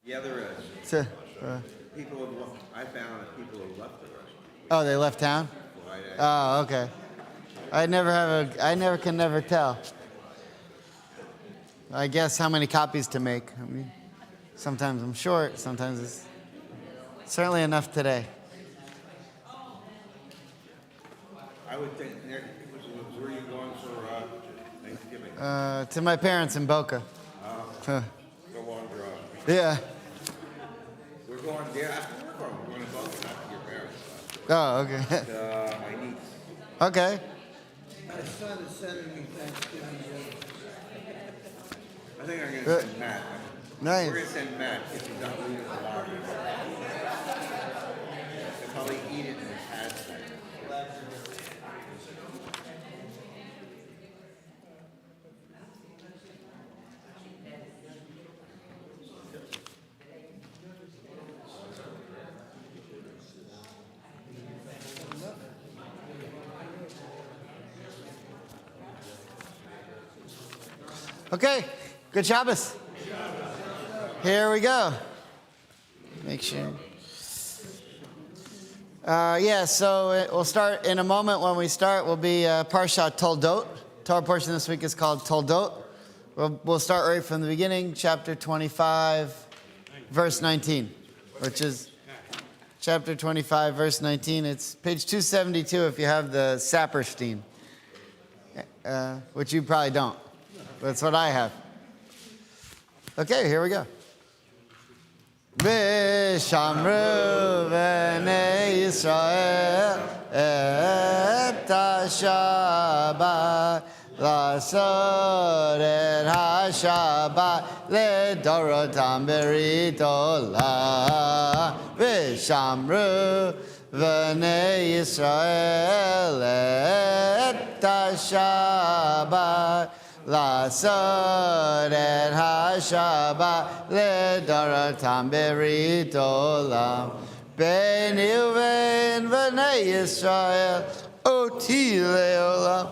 Yeah, there is. So, People have left, I found that people have left the restaurant. oh, they left town? Oh, okay. I never can never tell. I guess how many copies to make. I mean, sometimes I'm short, sometimes it's certainly enough today. I would think, where are you going for Thanksgiving? To my parents in Boca. The long drive. Yeah. We're going there after work, or we're going to Boca, not to your parents. Oh, okay. My niece. Okay. My son is sending me Thanksgiving gifts. I think I'm going to send Matt. Nice. We're going to send Matt if he's not leaving the lobby. He'll probably eat it in his hat. Okay. Good Shabbos. Here we go. Make sure. So we'll start in a moment. When we start, will be Parshat Toldot. Torah portion this week is called Toldot. We'll start right from the beginning, chapter 25, verse 19, which is chapter 25, verse 19. It's page 272 if you have the Saperstein, which you probably don't. That's what I have. Okay, here we go. V'shamru v'nei Yisrael et ha-Shabbat Lasod et ha-Shabbat Ledorotam berit olam V'shamru v'nei Yisrael et ha-Shabbat Lasod et ha-Shabbat ledorotam berit olam Beni uvein v'nei Yisrael oti leolam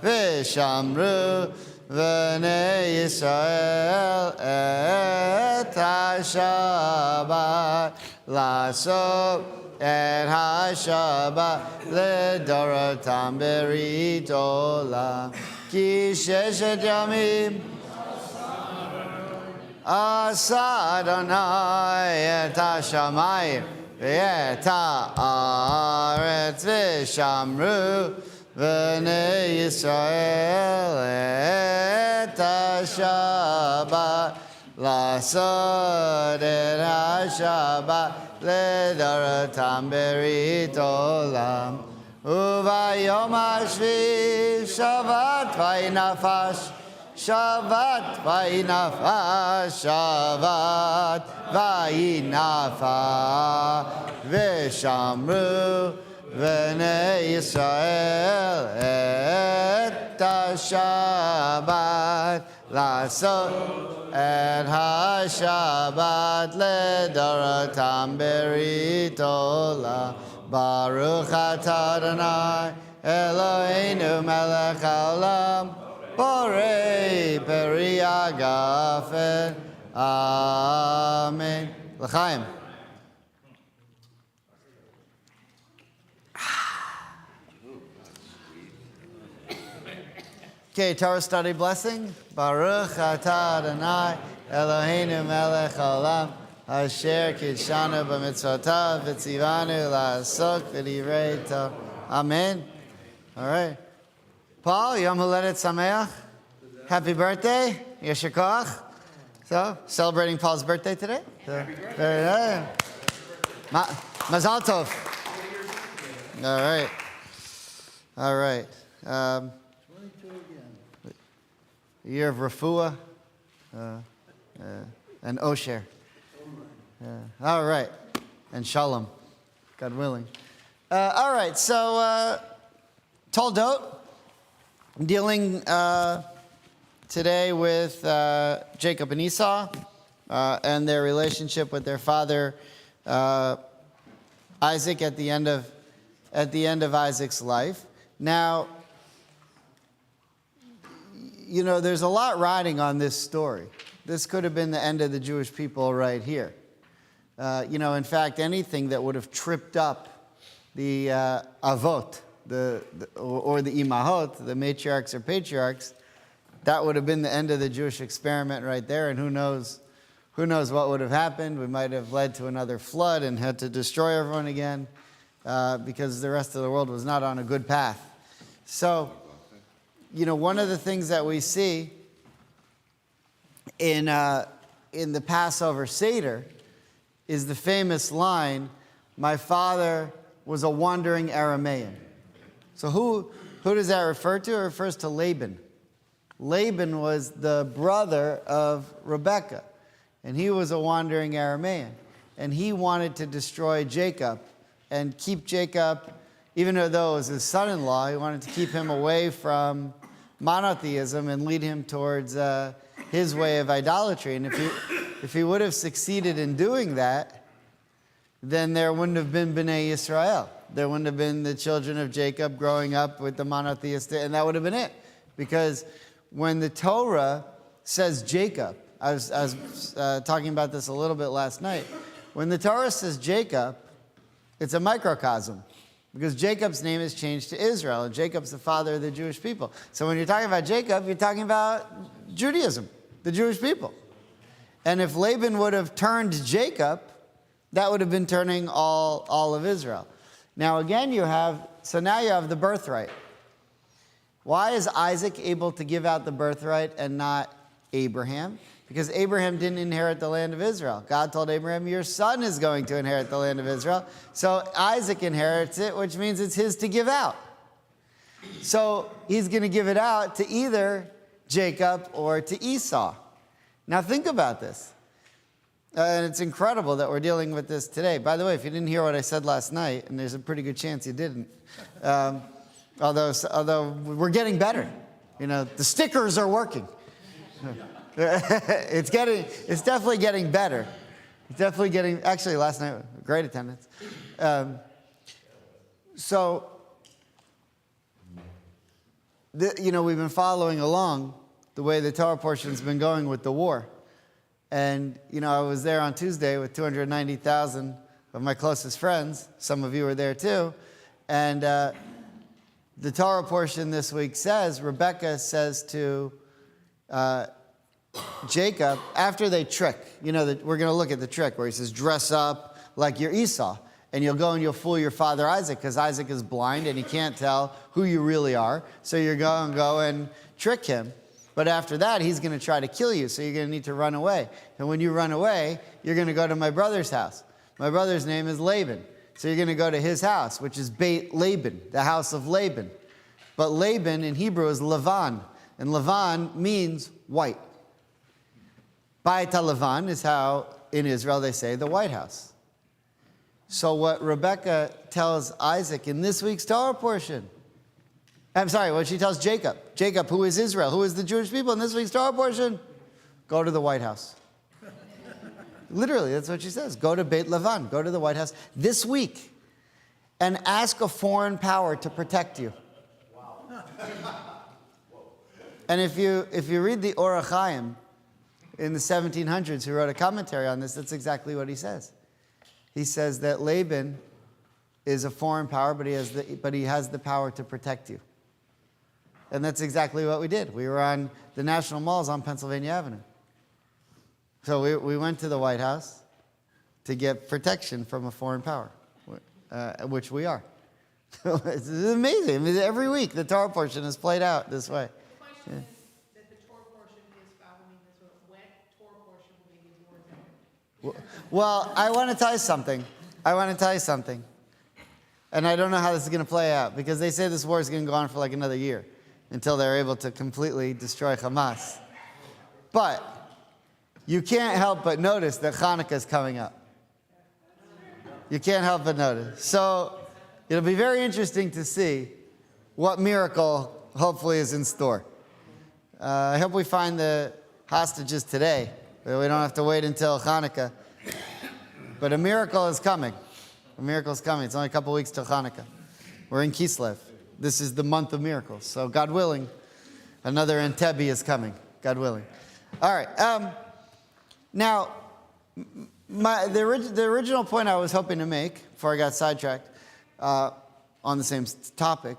V'shamru v'nei Yisrael et ha-Shabbat Lasod et ha-Shabbat ledorotam berit olam Ki sheshet yamim asa Adonai et ha-shamayim ve'et ha'aretz v'shamru v'nei Yisrael et ha-Shabbat Lasod et ha-Shabbat ledorotam berit olam Uvayom hashvi shavat vaynafash shavat vaynafash shavat vaynafash v'shamru v'nei Yisrael et ha-Shabbat Lasod et ha-Shabbat ledorotam berit olam Baruch atah Adonai Eloheinu melech haolam borei peri hagafen Amen. L'chaim. Okay, Torah study blessing. Baruch atah Adonai Eloheinu melech haolam asher kidshanu b'mitzvotav v'tzivanu la'asok v'divrei Torah. Amen. All right. Paul, Yom Holedet Sameach. Happy birthday. Yesher koach. So, celebrating Paul's birthday today. Happy birthday. Very nice. Mazal tov. All right. All right. 22 again. Year of Refuah and Osher. All right. And Shalom, God willing. All right. So, Toldot, dealing today with Jacob and Esau and their relationship with their father Isaac at the end of Isaac's life. Now, there's a lot riding on this story. This could have been the end of the Jewish people right here. In fact, anything that would have tripped up the avot, or the imahot, the matriarchs or patriarchs, that would have been the end of the Jewish experiment right there. And who knows what would have happened. We might have led to another flood and had to destroy everyone again because the rest of the world was not on a good path. So, one of the things that we see in the Passover Seder is the famous line, "My father was a wandering Aramean." So who does that refer to? It refers to Laban. Laban was the brother of Rebekah, and he was a wandering Aramean. And he wanted to destroy Jacob and keep Jacob, even though it was his son-in-law, he wanted to keep him away from monotheism and lead him towards his way of idolatry. And if he would have succeeded in doing that, then there wouldn't have been Bnei Yisrael. There wouldn't have been the children of Jacob growing up with the monotheistic, and that would have been it. Because when the Torah says Jacob, I was talking about this a little bit last night. When the Torah says Jacob, it's a microcosm. Because Jacob's name is changed to Israel, and Jacob's the father of the Jewish people. So when you're talking about Jacob, you're talking about Judaism, the Jewish people. And if Laban would have turned Jacob, that would have been turning all of Israel. Now again, now you have the birthright. Why is Isaac able to give out the birthright and not Abraham? Because Abraham didn't inherit the land of Israel. God told Abraham, your son is going to inherit the land of Israel. So Isaac inherits it, which means it's his to give out. So he's going to give it out to either Jacob or to Esau. Now think about this. And it's incredible that we're dealing with this today. By the way, if you didn't hear what I said last night, and there's a pretty good chance you didn't, although we're getting better. The stickers are working. It's definitely getting better. It's definitely getting, actually last night, great attendance. We've been following along the way the Torah portion's been going with the war. And, I was there on Tuesday with 290,000 of my closest friends. Some of you were there too. And the Torah portion this week says, Rebekah says to Jacob, after they trick, we're going to look at the trick where he says, dress up like you're Esau, and you'll go and you'll fool your father Isaac, because Isaac is blind and he can't tell who you really are. So you're going to go and trick him. But after that, he's going to try to kill you, so you're going to need to run away. And when you run away, you're going to go to my brother's house. My brother's name is Laban. So you're going to go to his house, which is Beit Laban, the house of Laban. But Laban in Hebrew is Lavan, and Lavan means white. Beit HaLavan is how in Israel they say the White House. So what Rebekah tells Isaac in this week's Torah portion, what she tells Jacob, who is Israel, who is the Jewish people in this week's Torah portion, go to the White House. Literally, that's what she says. Go to Beit Lavan, go to the White House this week and ask a foreign power to protect you. And if you read the Or HaChaim in the 1700s, who wrote a commentary on this, that's exactly what he says. He says that Laban is a foreign power, but he has the power to protect you. And that's exactly what we did. We were on the National Malls on Pennsylvania Avenue. So we went to the White House to get protection from a foreign power, which we are. It's amazing. I mean, every week the Torah portion is played out this way. The question is that the Torah portion is following this sort of wet Torah portion will be more. Well, I want to tell you something. And I don't know how this is going to play out, because they say this war is going to go on for like another year until they're able to completely destroy Hamas. But you can't help but notice that Hanukkah is coming up. You can't help but notice. So it'll be very interesting to see what miracle hopefully is in store. I hope we find the hostages today. We don't have to wait until Hanukkah. But a miracle is coming. A miracle is coming. It's only a couple weeks till Hanukkah. We're in Kislev. This is the month of miracles. So God willing, Another Entebbe is coming, God willing. All right. Now, the original point I was hoping to make before I got sidetracked on the same topic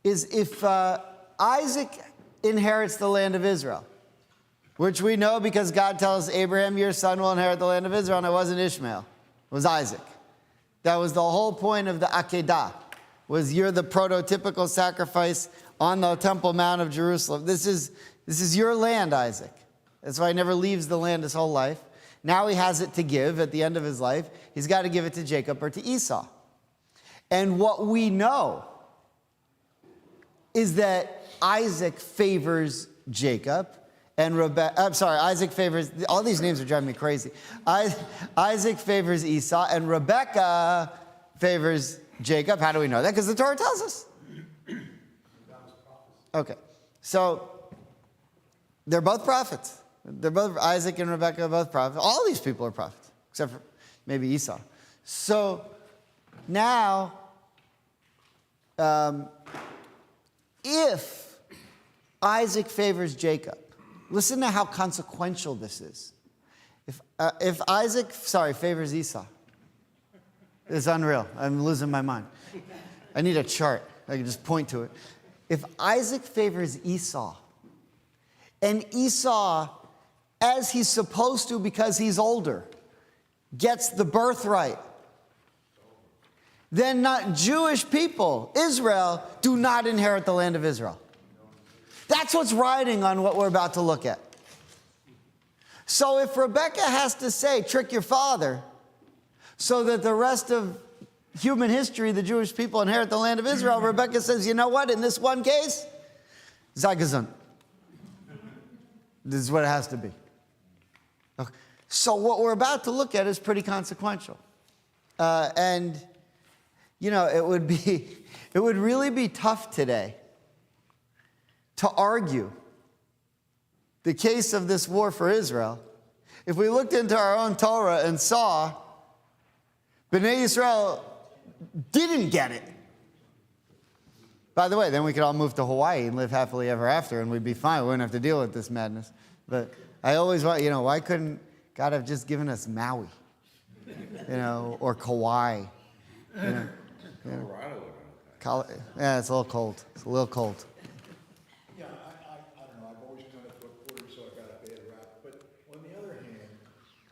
is if Isaac inherits the land of Israel, which we know because God tells Abraham, your son will inherit the land of Israel, and it wasn't Ishmael, it was Isaac. That was the whole point of the Akedah, was you're the prototypical sacrifice on the Temple Mount of Jerusalem. This is your land, Isaac. That's why he never leaves the land his whole life. Now he has it to give at the end of his life. He's got to give it to Jacob or to Esau. And what we know is that Isaac favors Jacob and Isaac favors, all these names are driving me crazy. Isaac favors Esau and Rebekah favors Jacob. How do we know that? Because the Torah tells us. Okay, so they're both prophets. They're both, Isaac and Rebekah are both prophets. All these people are prophets, except for maybe Esau. So now, if Isaac favors Jacob, listen to how consequential this is. If Isaac, favors Esau, it's unreal. I'm losing my mind. I need a chart. I can just point to it. If Isaac favors Esau, and Esau, as he's supposed to because he's older, gets the birthright, then not Jewish people, Israel, do not inherit the land of Israel. That's what's riding on what we're about to look at. So if Rebekah has to say, trick your father, so that the rest of human history, the Jewish people inherit the land of Israel, Rebekah says, you know what, in this one case, Zagazun. This is what it has to be. Okay. So what we're about to look at is pretty consequential. And, you know, it would really be tough today to argue the case of this war for Israel if we looked into our own Torah and saw Bnei Israel didn't get it. By the way, then we could all move to Hawaii and live happily ever after, and we'd be fine. We wouldn't have to deal with this madness. But I always want, why couldn't God have just given us Maui, or Kauai? Yeah, it's a little cold. It's a little cold. Yeah, I don't know. I've always kind of thought Puerto Rico got a bad rap. But on the other hand,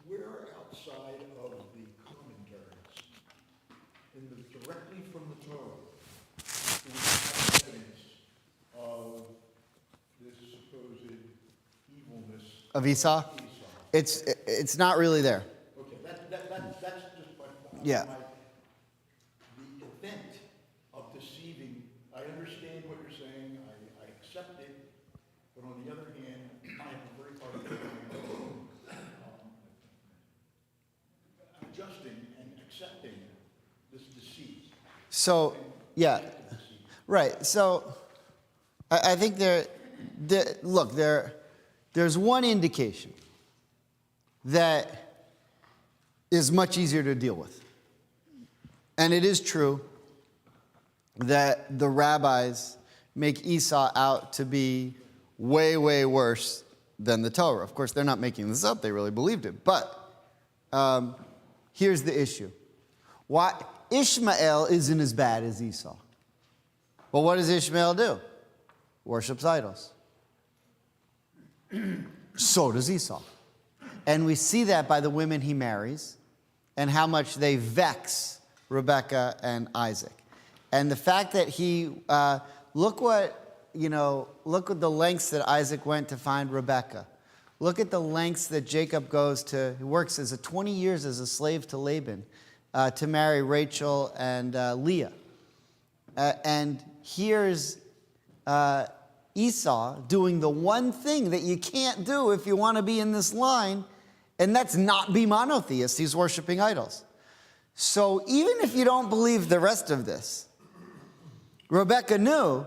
we're outside of the commentaries. Directly from the Torah, we have evidence of this supposed evilness Of Esau? It's not really there. Okay, that's just my point. Yeah. The event of deceiving, I understand what you're saying, I accept it, but on the other hand, I have a very hard time adjusting and accepting this deceit. So, yeah, right. So, I think there's one indication that is much easier to deal with. And it is true that the rabbis make Esau out to be way, way worse than the Torah. Of course, they're not making this up. They really believed it. But here's the issue. Why Ishmael isn't as bad as Esau. Well, what does Ishmael do? Worships idols. So does Esau. And we see that by the women he marries and how much they vex Rebekah and Isaac. And the fact that look at the lengths that Isaac went to find Rebekah. Look at the lengths that Jacob goes to. He works 20 years as a slave to Laban to marry Rachel and Leah. And here's Esau doing the one thing that you can't do if you want to be in this line, and that's not be monotheist. He's worshiping idols. So even if you don't believe the rest of this, Rebekah knew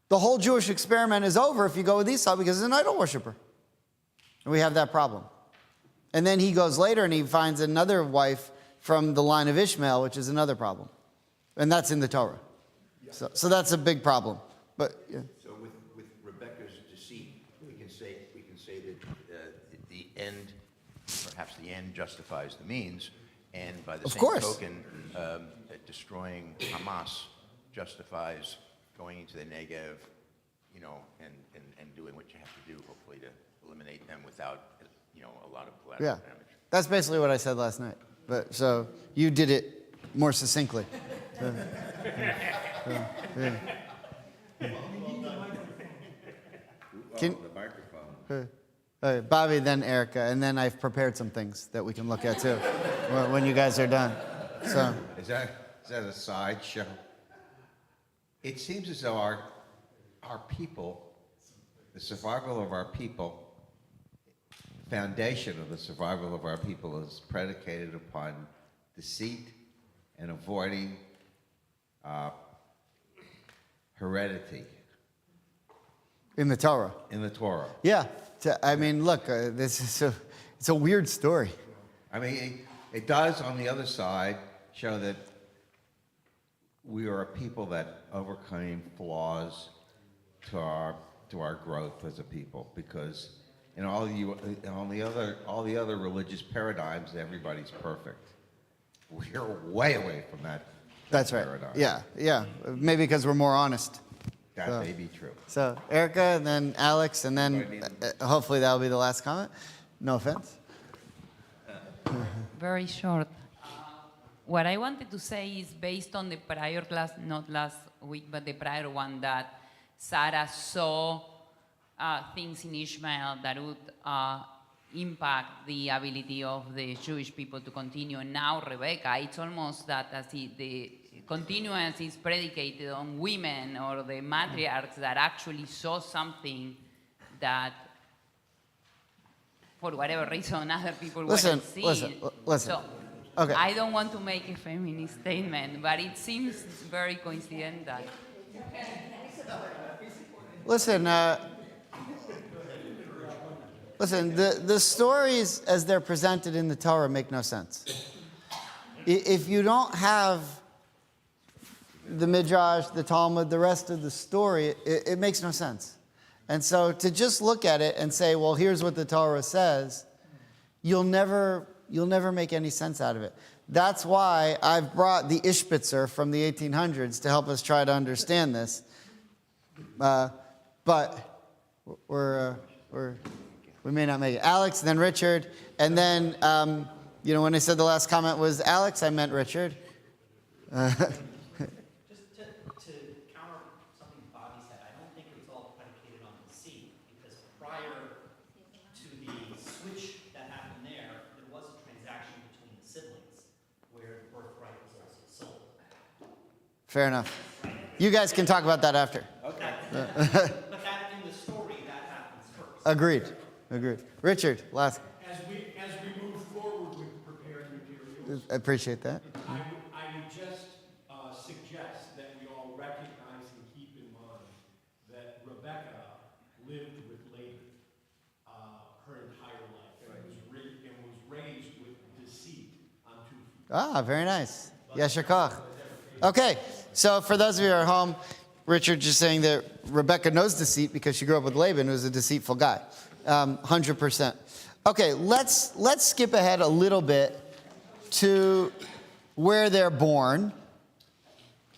the whole Jewish experiment is over if you go with Esau because he's an idol worshiper. And we have that problem. And then he goes later and he finds another wife from the line of Ishmael, which is another problem. And that's in the Torah. So that's a big problem. But yeah. So with Rebekah's end, perhaps the end justifies the means, and by the Of same course. token, that destroying Hamas justifies going into the Negev, you know, and doing what you have to do, hopefully to eliminate them without, you know, a lot of collateral Yeah. damage. That's basically what I said last night. But so you did it more succinctly. Can- The microphone. Bobby, then Erica, and then I've prepared some things that we can look at too when you guys are done. So Is that a sideshow? It seems as though our people, the survival of our people, foundation of the survival of our people is predicated upon deceit and avoiding heredity in the Torah. in the Torah. Yeah. I mean, look, this is it's a weird story. I mean, it does, on the other side, show that we are a people that overcame flaws to our growth as a people, because in all the other religious paradigms, everybody's perfect. We're way away from that. That's right. paradigm. Yeah. Maybe because we're more honest. That So- may be true. So Erica, and then Alex, and then hopefully that'll be the last comment. No offense. Very short. What I wanted to say is based on the prior class, not last week, but the prior one, that Sarah saw things in Ishmael that would impact the ability of the Jewish people to continue. And now Rebecca, it's almost that as the continuance is predicated on women or the matriarchs that actually saw something that, for whatever reason, other people Listen, weren't seeing. listen. So, Okay. I don't want to make a feminist statement, but it seems very coincidental. Listen, the stories as they're presented in the Torah make no sense. If you don't have the Midrash, the Talmud, the rest of the story, it makes no sense. And so to just look at it and say, well, here's what the Torah says, you'll never make any sense out of it. That's why I've brought the Ishbitzer from the 1800s to help us try to understand this. But we may not make it. Alex, then Richard, and then, when I said the last comment was Alex, I meant Richard. Just to counter something Bobby said, I don't think it's all predicated on deceit, because prior to the switch that happened there was a transaction between the siblings where the birthright was also sold. Fair enough. You guys can talk about that after. Okay. But that in the story, that happens first. Agreed. Richard, last. As we move forward with preparing materials, I appreciate that. I would just suggest that we all recognize and keep in mind that Rebecca lived with Laban her entire life and was raised with deceit on 2 feet. Very nice. Yasher koach. Okay, so for those of you who are at home, Richard just saying that Rebecca knows deceit because she grew up with Laban, who's a deceitful guy. 100%. Okay, let's skip ahead a little bit to where they're born.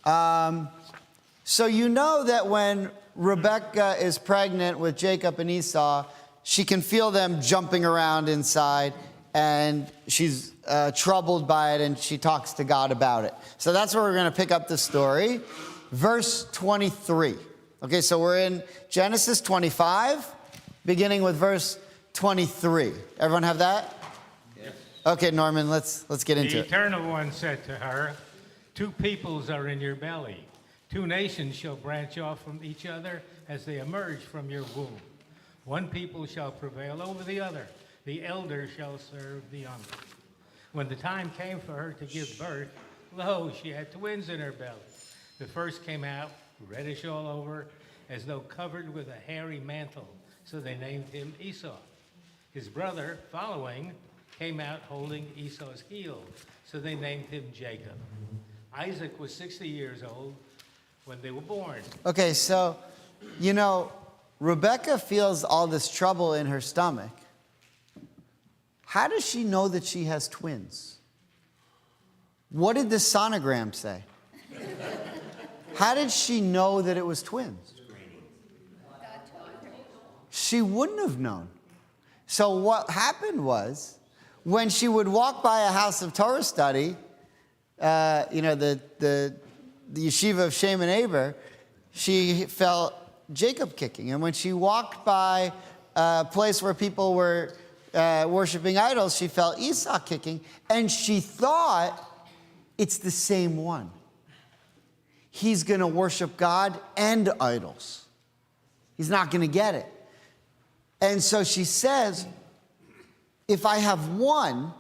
So you know that when Rebecca is pregnant with Jacob and Esau, she can feel them jumping around inside, and she's troubled by it, and she talks to God about it. So that's where we're going to pick up the story. Verse 23. Okay, so we're in Genesis 25, beginning with verse 23. Everyone have that? Yes. Okay, Norman, let's get into The it. Eternal One said to her, 2 peoples are in your belly. 2 nations shall branch off from each other as they emerge from your womb. 1 people shall prevail over the other. The elder shall serve the younger. When the time came for her to give birth, lo, she had twins in her belly. The first came out reddish all over, as though covered with a hairy mantle. So they named him Esau. His brother, following, came out holding Esau's heel. So they named him Jacob. Isaac was 60 years old when they were born. Okay, so, Rebecca feels all this trouble in her stomach. how does she know that she has twins? What did the sonogram say? How did she know that it was twins? She wouldn't have known. So what happened was, when she would walk by a house of Torah study, the yeshiva of Shem and Aber, she felt Jacob kicking. And when she walked by a place where people were worshiping idols, she felt Esau kicking. And she thought, it's the same one. He's going to worship God and idols. He's not going to get it. And so she says, if I have one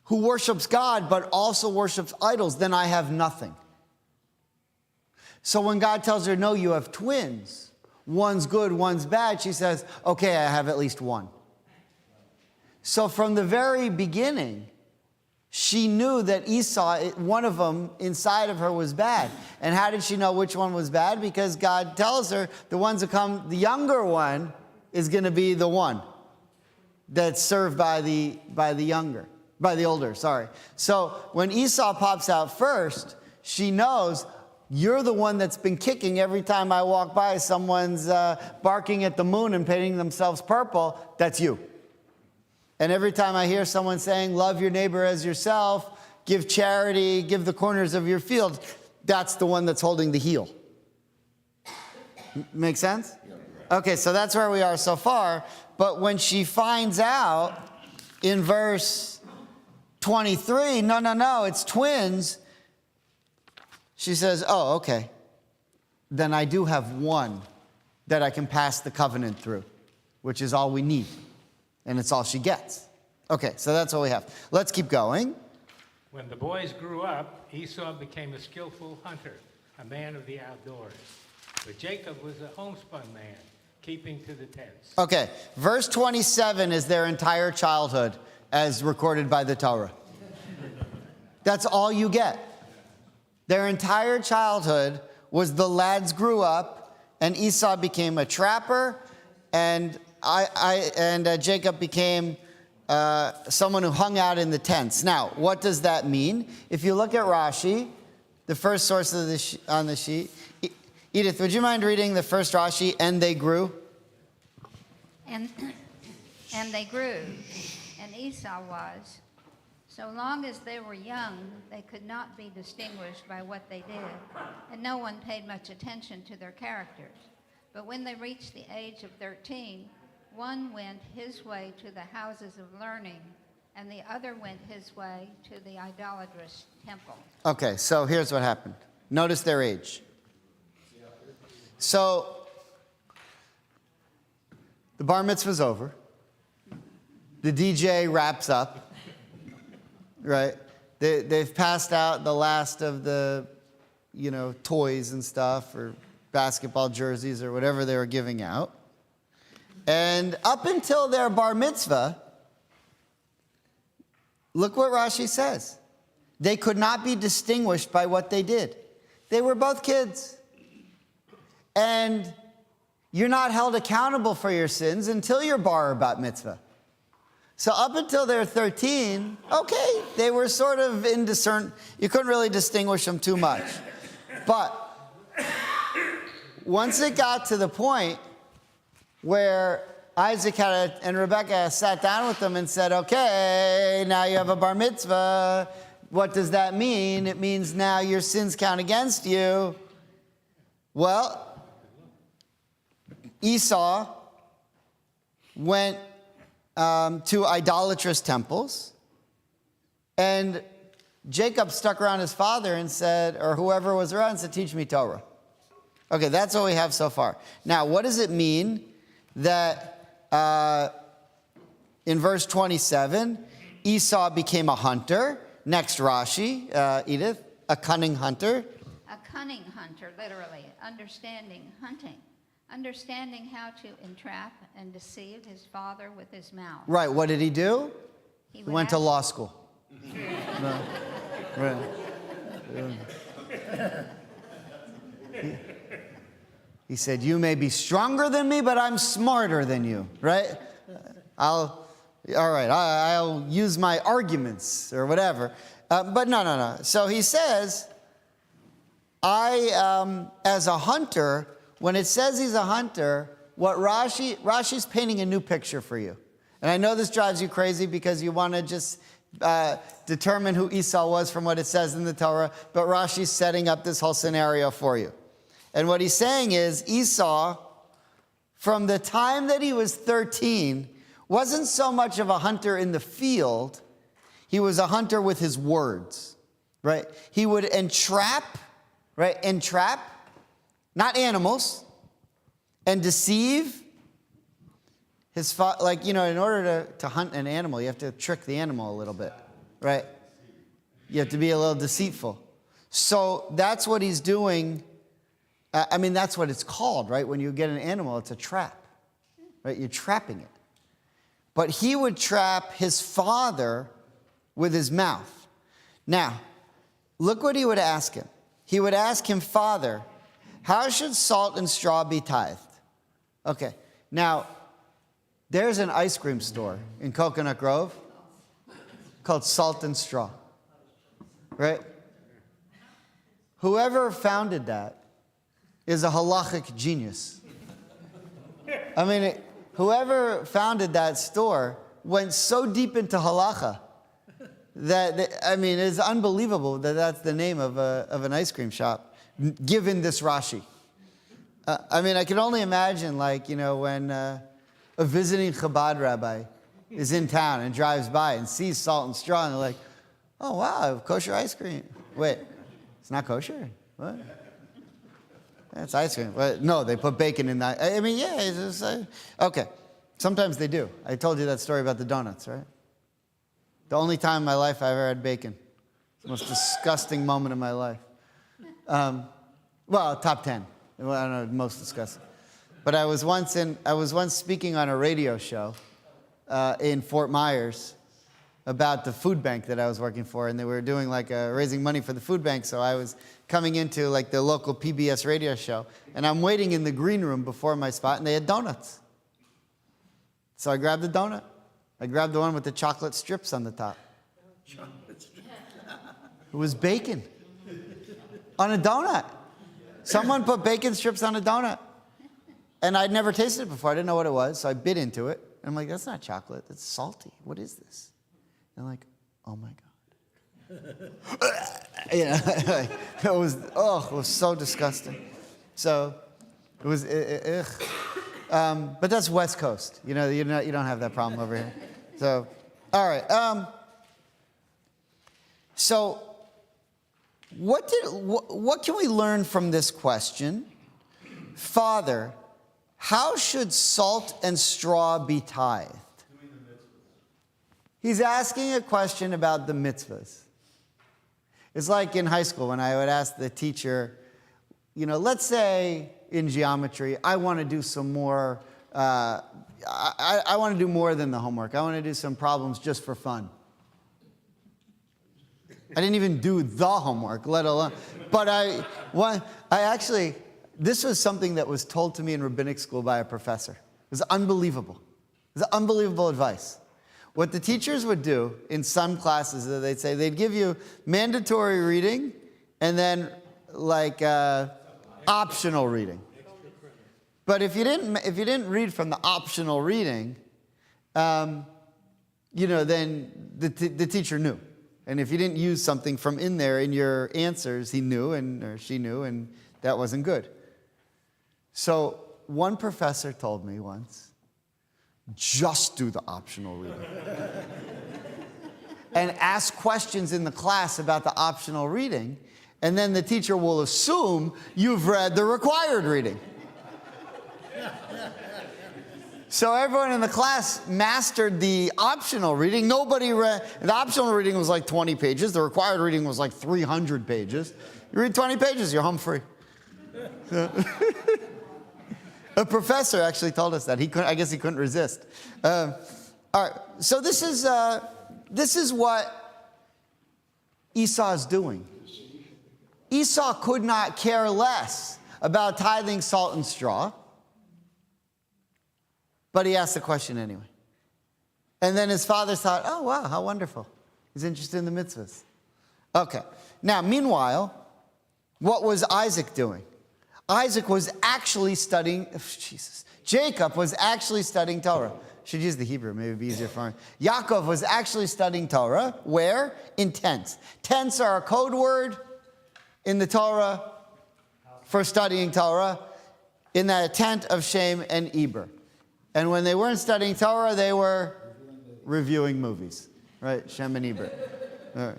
who worships God but also worships idols, then I have nothing. So when God tells her, no, you have twins, one's good, one's bad, she says, okay, I have at least one. So from the very beginning, she knew that Esau, one of them inside of her, was bad. And how did she know which one was bad? Because God tells her the ones that come, the younger one is going to be the one that's served by the older, sorry. So when Esau pops out first, she knows, you're the one that's been kicking every time I walk by. Someone's barking at the moon and painting themselves purple. That's you. And every time I hear someone saying, love your neighbor as yourself, give charity, give the corners of your field, that's the one that's holding the heel. Make sense? Okay, so that's where we are so far. But when she finds out in verse 23, no, it's twins, she says, oh, okay. Then I do have one that I can pass the covenant through, which is all we need. And it's all she gets. Okay, so that's all we have. Let's keep going. When the boys grew up, Esau became a skillful hunter, a man of the outdoors. But Jacob was a homespun man, keeping to the tents. Okay, verse 27 is their entire childhood as recorded by the Torah. That's all you get. Their entire childhood was the lads grew up, and Esau became a trapper, and Jacob became someone who hung out in the tents. Now, what does that mean? If you look at Rashi, the first source of on the sheet, Edith, would you mind reading the first Rashi? And they grew. And they grew, and Esau was. So long as they were young, they could not be distinguished by what they did, and no one paid much attention to their characters. But when they reached the age of 13, one went his way to the houses of learning, and the other went his way to the idolatrous temple. Okay, so here's what happened. Notice their age. So, the bar mitzvah's over. The DJ wraps up, right? They've passed out the last of the, toys and stuff, or basketball jerseys, or whatever they were giving out. And up until their bar mitzvah, look what Rashi says. They could not be distinguished by what they did. They were both kids. And you're not held accountable for your sins until your bar or bat mitzvah. So up until they're 13, okay, they were sort of indiscern. You couldn't really distinguish them too much. But once it got to the point where Isaac and Rebekah sat down with them and said, okay, now you have a bar mitzvah. What does that mean? It means now your sins count against you. Well, Esau went to idolatrous temples, and Jacob stuck around his father and said, or whoever was around, and said, teach me Torah. Okay, that's what we have so far. Now, what does it mean that in verse 27, Esau became a hunter? Next Rashi, Edith, a cunning hunter. A cunning hunter, literally, understanding hunting. Understanding how to entrap and deceive his father with his mouth. Right, what did he do? He went to law school. No. Right. He said, you may be stronger than me, but I'm smarter than you, right? All right, I'll use my arguments or whatever. But no. So he says, as a hunter, when it says he's a hunter, what Rashi's painting a new picture for you. And I know this drives you crazy because you want to just determine who Esau was from what it says in the Torah, but Rashi's setting up this whole scenario for you. And what he's saying is Esau, from the time that he was 13, wasn't so much of a hunter in the field, he was a hunter with his words, right? He would entrap, right? Entrap, not animals, and deceive his like, in order to hunt an animal, you have to trick the animal a little bit, right? You have to be a little deceitful. So that's what he's doing. That's what it's called, right? When you get an animal, it's a trap, right? You're trapping it. But he would trap his father with his mouth. Now, look what he would ask him. He would ask him, Father, how should salt and straw be tithed? Okay, now, there's an ice cream store in Coconut Grove called Salt and Straw, right? Whoever founded that is a halachic genius. Whoever founded that store went so deep into halacha that, it's unbelievable that that's the name of an ice cream shop, given this Rashi. I can only imagine, when a visiting Chabad rabbi is in town and drives by and sees Salt and Straw, and they're like, oh, wow, kosher ice cream. Wait, it's not kosher? What? That's ice cream. But no, they put bacon in that. It's just, okay. Sometimes they do. I told you that story about the donuts, right? The only time in my life I ever had bacon. It's the most disgusting moment of my life. Top 10. I don't know, most disgusting. But I was once speaking on a radio show in Fort Myers about the food bank that I was working for, and they were doing raising money for the food bank. So I was coming into the local PBS radio show, and I'm waiting in the green room before my spot, and they had donuts. So I grabbed the donut. I grabbed the one with the chocolate strips on the top. It was bacon on a donut. Someone put bacon strips on a donut. And I'd never tasted it before. I didn't know what it was, so I bit into it. And I'm like, that's not chocolate. That's salty. What is this? And I'm like, oh, my God. It was so disgusting. So it was, but that's West Coast. You don't have that problem over here. So, all right. So what can we learn from this question? Father, how should salt and straw be tithed? He's asking a question about the mitzvahs. It's like in high school when I would ask the teacher, let's say in geometry, I want to do some more, I want to do more than the homework. I want to do some problems just for fun. I didn't even do the homework, let alone, but this was something that was told to me in rabbinic school by a professor. It was unbelievable. It was unbelievable advice. What the teachers would do in some classes, they'd say they'd give you mandatory reading and then optional reading. But if you didn't read from the optional reading, then the teacher knew. And if you didn't use something from in there in your answers, he knew or she knew, and that wasn't good. So one professor told me once, just do the optional reading. And ask questions in the class about the optional reading, and then the teacher will assume you've read the required reading. So everyone in the class mastered the optional reading. Nobody read, the optional reading was 20 pages. The required reading was 300 pages. You read 20 pages, you're home free. A professor actually told us that. I guess he couldn't resist. All right, so this is what Esau's doing. Esau could not care less about tithing salt and straw, but he asked the question anyway. And then his father thought, oh, wow, how wonderful. He's interested in the mitzvahs. Okay. Now, meanwhile, what was Isaac doing? Isaac was actually studying, Jacob was actually studying Torah. Should use the Hebrew, maybe it'd be easier for him. Yaakov was actually studying Torah. Where? In tents. Tents are a code word in the Torah for studying Torah, in that tent of Shem and Eber. And when they weren't studying Torah, they were reviewing movies. Right? Shem and Eber. All right.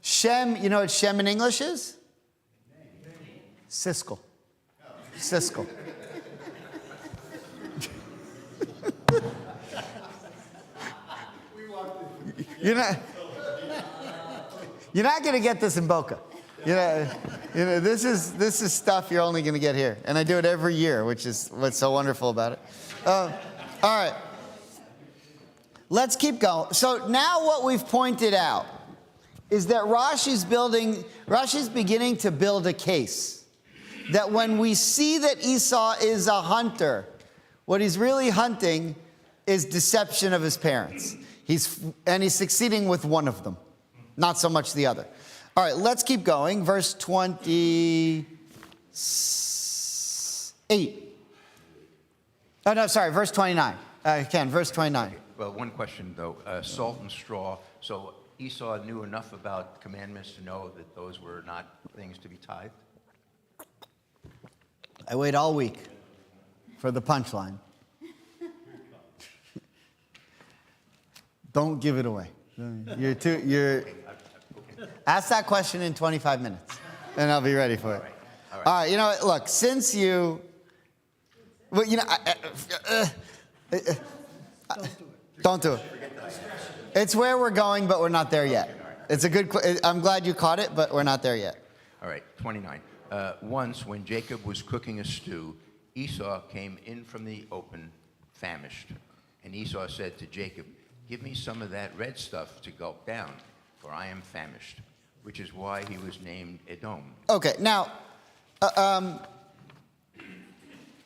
Shem, you know what Shem in English is? Siskel. Siskel. You're not going to get this in Boca. You know, this is stuff you're only going to get here, and I do it every year, which is what's so wonderful about it. All right, let's keep going. So now what we've pointed out is that Rashi's beginning to build a case that when we see that Esau is a hunter, what he's really hunting is deception of his parents. He's succeeding with one of them, not so much the other. All right, let's keep going. Verse 28. Oh, no, sorry, verse 29. Verse 29. Well, one question, though. Salt and straw. So Esau knew enough about commandments to know that those were not things to be tithed? I wait all week for the punchline. Don't give it away. Ask that question in 25 minutes, and I'll be ready for it. All right. You know what? Look, since you... Well, you know... don't do it. It's where we're going, but we're not there yet. It's a good... I'm glad you caught it, but we're not there yet. All right, 29. Once, when Jacob was cooking a stew, Esau came in from the open, famished. And Esau said to Jacob, "Give me some of that red stuff to gulp down, for I am famished," which is why he was named Edom. Okay, now,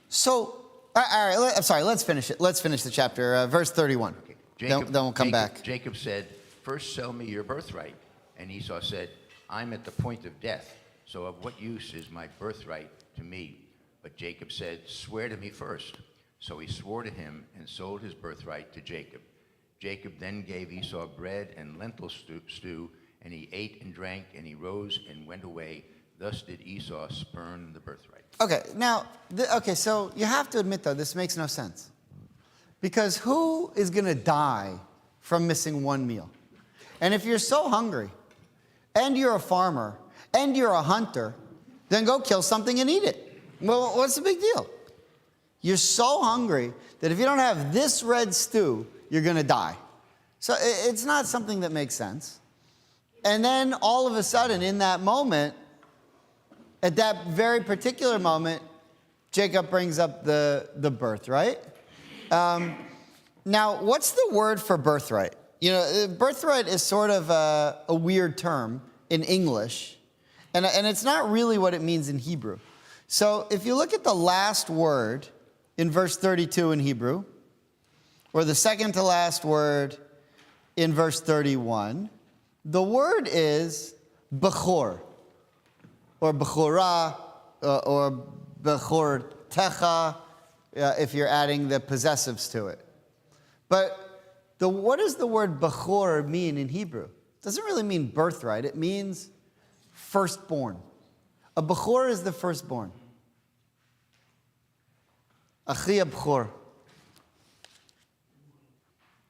so, all right, I'm sorry, let's finish it. Let's finish the chapter, verse 31. Okay. Then we'll come back. Jacob said, "First sell me your birthright." And Esau said, "I'm at the point of death, so of what use is my birthright to me?" But Jacob said, "Swear to me first." So he swore to him and sold his birthright to Jacob. Jacob then gave Esau bread and lentil stew, and he ate and drank, and he rose and went away. Thus did Esau spurn the birthright. Okay, now, so you have to admit, though, this makes no sense. Because who is going to die from missing one meal? And if you're so hungry, and you're a farmer, and you're a hunter, then go kill something and eat it. Well, what's the big deal? You're so hungry that if you don't have this red stew, you're going to die. So it's not something that makes sense. And then all of a sudden, in that moment, at that very particular moment, Jacob brings up the birthright. Now, what's the word for birthright? You know, birthright is sort of a weird term in English, and it's not really what it means in Hebrew. So if you look at the last word in verse 32 in Hebrew, or the second to last word in verse 31, the word is bechor, or bechorah, or bechor techa, if you're adding the possessives to it. But what does the word bechor mean in Hebrew? It doesn't really mean birthright. It means firstborn. A bechor is the firstborn. Achi abchor.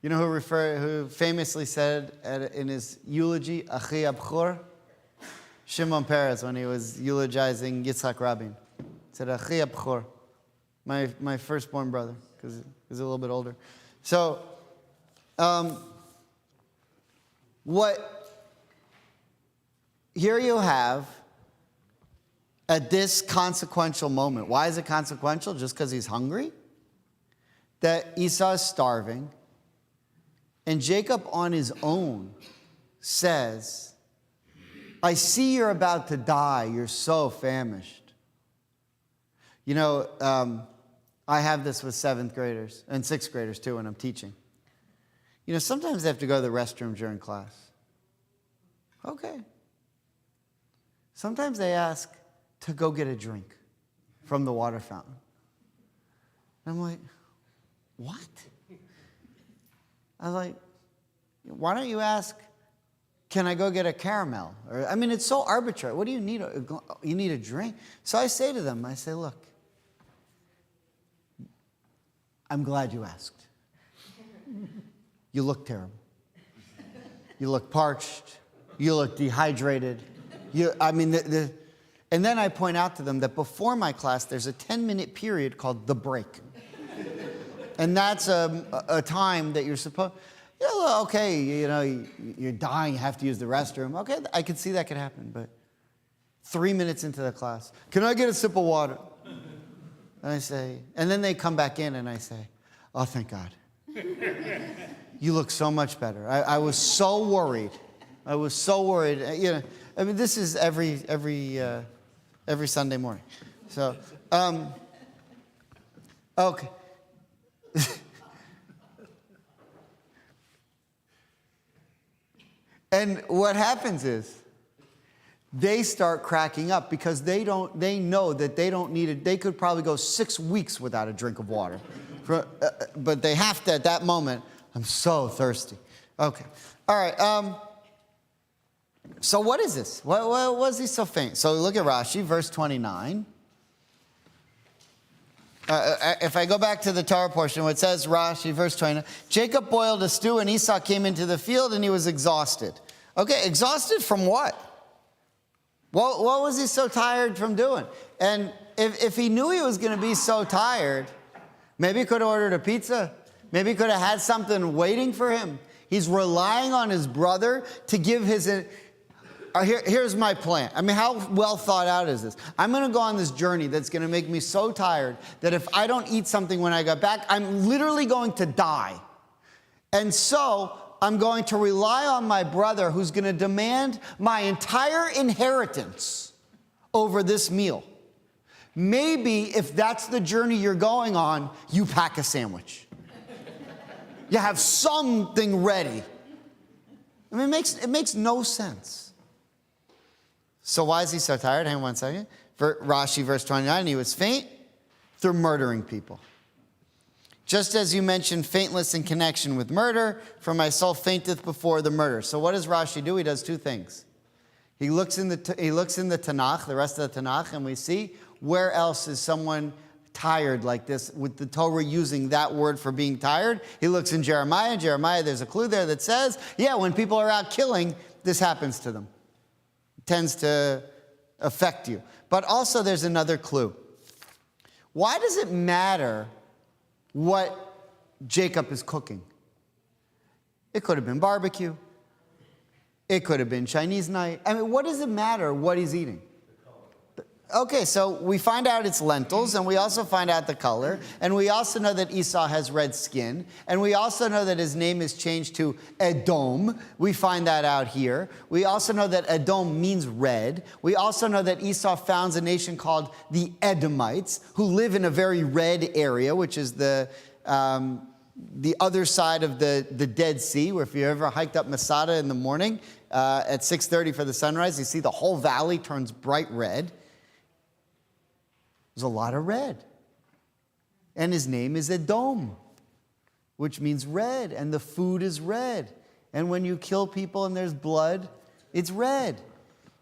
You know who famously said in his eulogy, Achi abchor? Shimon Peres, when he was eulogizing Yitzhak Rabin. He said, Achi abchor, my firstborn brother, because he's a little bit older. So, here you have, at this consequential moment, why is it consequential? Just because he's hungry? That Esau is starving, and Jacob on his own says, "I see you're about to die. You're so famished." You know, I have this with 7th graders and 6th graders too when I'm teaching. You know, sometimes they have to go to the restroom during class. Okay. Sometimes they ask to go get a drink from the water fountain. I'm like, what? I was like, why don't you ask, can I go get a caramel? Or, I mean, it's so arbitrary. What do you need? You need a drink? So I say to them, I say, look, I'm glad you asked. You look terrible. You look parched. You look dehydrated. And then I point out to them that before my class, there's a 10-minute period called the break. And that's a time that you're supposed, okay, you're dying, you have to use the restroom. Okay, I can see that could happen, but 3 minutes into the class, can I get a sip of water? And I say, and then they come back in and I say, oh, thank God. You look so much better. I was so worried. I was so worried. I mean, this is every Sunday morning. So, okay. And what happens is they start cracking up because they know that they don't need it. They could probably go 6 weeks without a drink of water. But they have to, at that moment, I'm so thirsty. Okay. All right. So what is this? What was he so faint? So look at Rashi, verse 29. If I go back to the Torah portion, it says, Rashi, verse 29, Jacob boiled a stew and Esau came into the field and he was exhausted. Okay, exhausted from what? What was he so tired from doing? And if he knew he was going to be so tired, maybe he could have ordered a pizza. Maybe he could have had something waiting for him. He's relying on his brother to give his... Here's my plan. I mean, how well thought out is this? I'm going to go on this journey that's going to make me so tired that if I don't eat something when I get back, I'm literally going to die. And so I'm going to rely on my brother who's going to demand my entire inheritance over this meal. Maybe if that's the journey you're going on, you pack a sandwich. You have something ready. I mean, it makes no sense. So why is he so tired? Hang on 1 second. Rashi, verse 29, he was faint through murdering people. Just as you mentioned faintless in connection with murder, for my soul fainteth before the murder. So what does Rashi do? He does two things. He looks in the Tanakh, the rest of the Tanakh, and we see where else is someone tired like this, with the Torah using that word for being tired. He looks in Jeremiah. In Jeremiah, there's a clue there that says, yeah, when people are out killing, this happens to them. Tends to affect you. But also there's another clue. Why does it matter what Jacob is cooking? It could have been barbecue. It could have been Chinese night. I mean, what does it matter what he's eating? Okay, so we find out it's lentils, and we also find out the color, and we also know that Esau has red skin, and we also know that his name is changed to Edom. We find that out here. We also know that Edom means red. We also know that Esau founds a nation called the Edomites, who live in a very red area, which is the other side of the Dead Sea, where if you ever hiked up Masada in the morning at 6:30 for the sunrise, you see the whole valley turns bright red. There's a lot of red. And his name is Edom, which means red, and the food is red. And when you kill people and there's blood, it's red.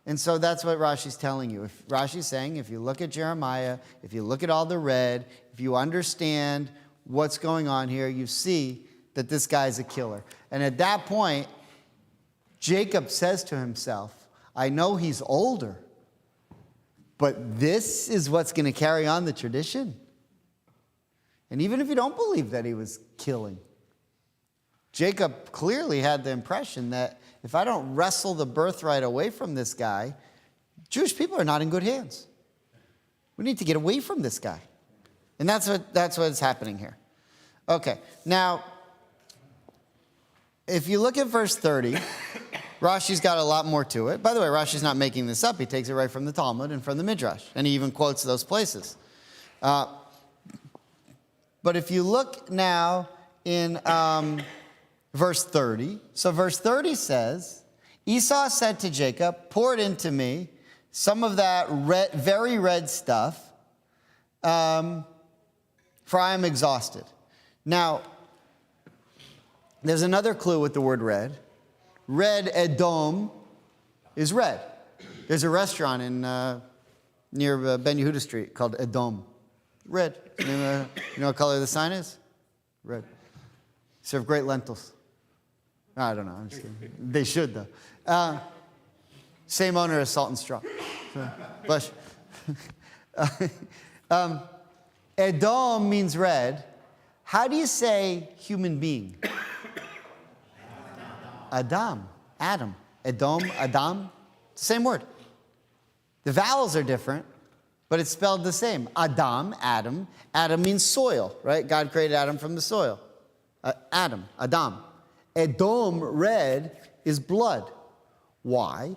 And so that's what Rashi's telling you. Rashi's saying, if you look at Jeremiah, if you look at all the red, if you understand what's going on here, you see that this guy's a killer. And at that point, Jacob says to himself, I know he's older, but this is what's going to carry on the tradition. And even if you don't believe that he was killing, Jacob clearly had the impression that if I don't wrestle the birthright away from this guy, Jewish people are not in good hands. We need to get away from this guy. And that's what's happening here. Okay, now, if you look at verse 30, Rashi's got a lot more to it. By the way, Rashi's not making this up. He takes it right from the Talmud and from the Midrash. And he even quotes those places. But if you look now in verse 30, so verse 30 says, Esau said to Jacob, pour it into me, some of that red, very red stuff, for I am exhausted. Now, there's another clue with the word red. Red Edom is red. There's a restaurant in near Ben Yehuda Street called Edom. Red. You know what color the sign is? Red. Serve great lentils. I don't know. I'm just kidding. They should, though. Same owner as Salt and Straw. So, bless you. Edom means red. How do you say human being? Adam. Adam. Edom, Adam. Same word. The vowels are different, but it's spelled the same. Adam, Adam. Adam means soil, right? God created Adam from the soil. Adam, Adam. Edom, red, is blood. Why?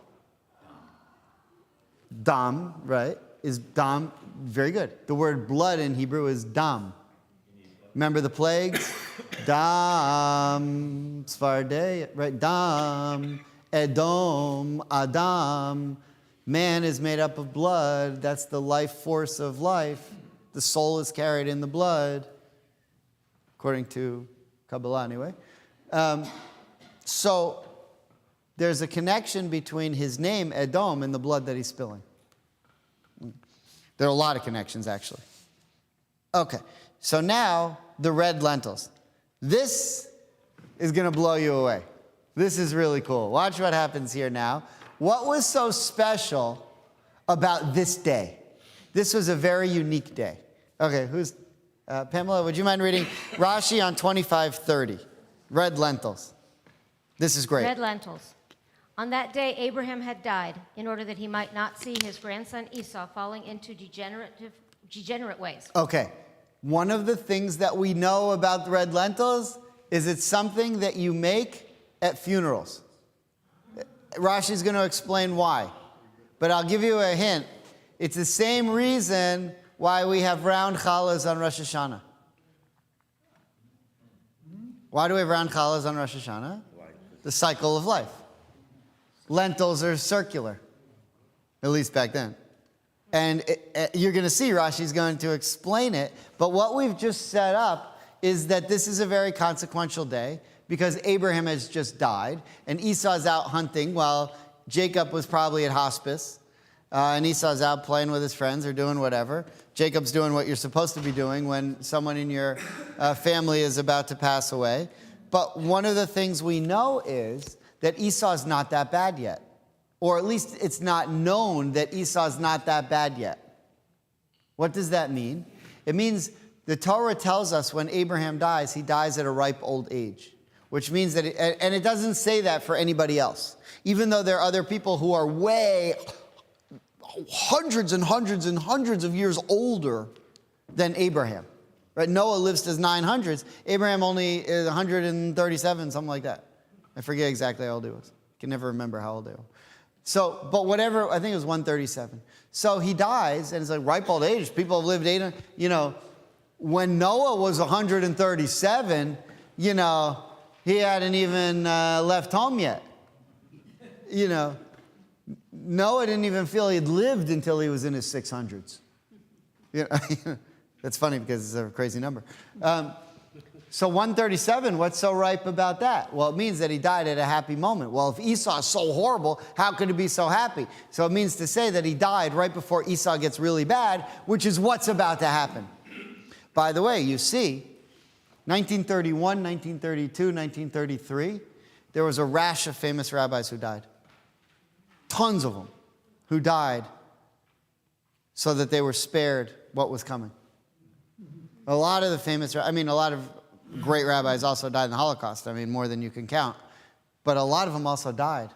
Dam, right, is dam. Very good. The word blood in Hebrew is dam. Remember the plagues? Dam, Sfarde, right? Dam, Edom, Adam. Man is made up of blood. That's the life force of life. The soul is carried in the blood, according to Kabbalah anyway. So there's a connection between his name, Edom, and the blood that he's spilling. There are a lot of connections, actually. Okay, so now the red lentils. This is going to blow you away. This is really cool. Watch what happens here now. What was so special about this day? This was a very unique day. Okay, Pamela, would you mind reading Rashi on 25:30? Red lentils. This is great. Red lentils. On that day, Abraham had died in order that he might not see his grandson Esau falling into degenerate ways. Okay. One of the things that we know about the red lentils is it's something that you make at funerals. Rashi's going to explain why. But I'll give you a hint. It's the same reason why we have round challahs on Rosh Hashanah. Why do we have round challahs on Rosh Hashanah? The cycle of life. Lentils are circular, at least back then. And you're going to see Rashi's going to explain it. But what we've just set up is that this is a very consequential day because Abraham has just died and Esau's out hunting while Jacob was probably at hospice. And Esau's out playing with his friends or doing whatever. Jacob's doing what you're supposed to be doing when someone in your family is about to pass away. But one of the things we know is that Esau's not that bad yet. Or at least it's not known that Esau's not that bad yet. What does that mean? It means the Torah tells us when Abraham dies, he dies at a ripe old age. Which means that, and it doesn't say that for anybody else. Even though there are other people who are way hundreds and hundreds and hundreds of years older than Abraham. Right? Noah lives to his 900s. Abraham only is 137, something like that. I forget exactly how old he was. I can never remember how old they were. So, but whatever, I think it was 137. So he dies, and it's like ripe old age. People have lived 800, when Noah was 137, he hadn't even left home yet. Noah didn't even feel he'd lived until he was in his 600s. That's funny because it's a crazy number. So 137, what's so ripe about that? Well, it means that he died at a happy moment. Well, if Esau is so horrible, how could he be so happy? So it means to say that he died right before Esau gets really bad, which is what's about to happen. By the way, you see, 1931, 1932, 1933, there was a rash of famous rabbis who died. Tons of them who died so that they were spared what was coming. A lot of great rabbis also died in the Holocaust. More than you can count. But a lot of them also died,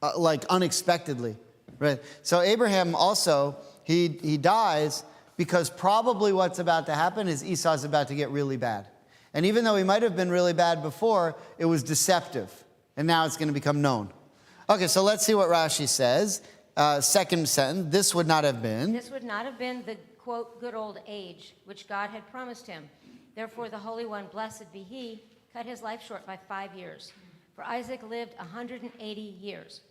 unexpectedly. Right? So Abraham also, he dies because probably what's about to happen is Esau's about to get really bad. And even though he might have been really bad before, it was deceptive. And now it's going to become known. Okay, so let's see what Rashi says. Second sentence, this would not have been. This would not have been the, quote, good old age, which God had promised him. Therefore, the Holy One, blessed be he, cut his life short by 5 years. For Isaac lived 180 years.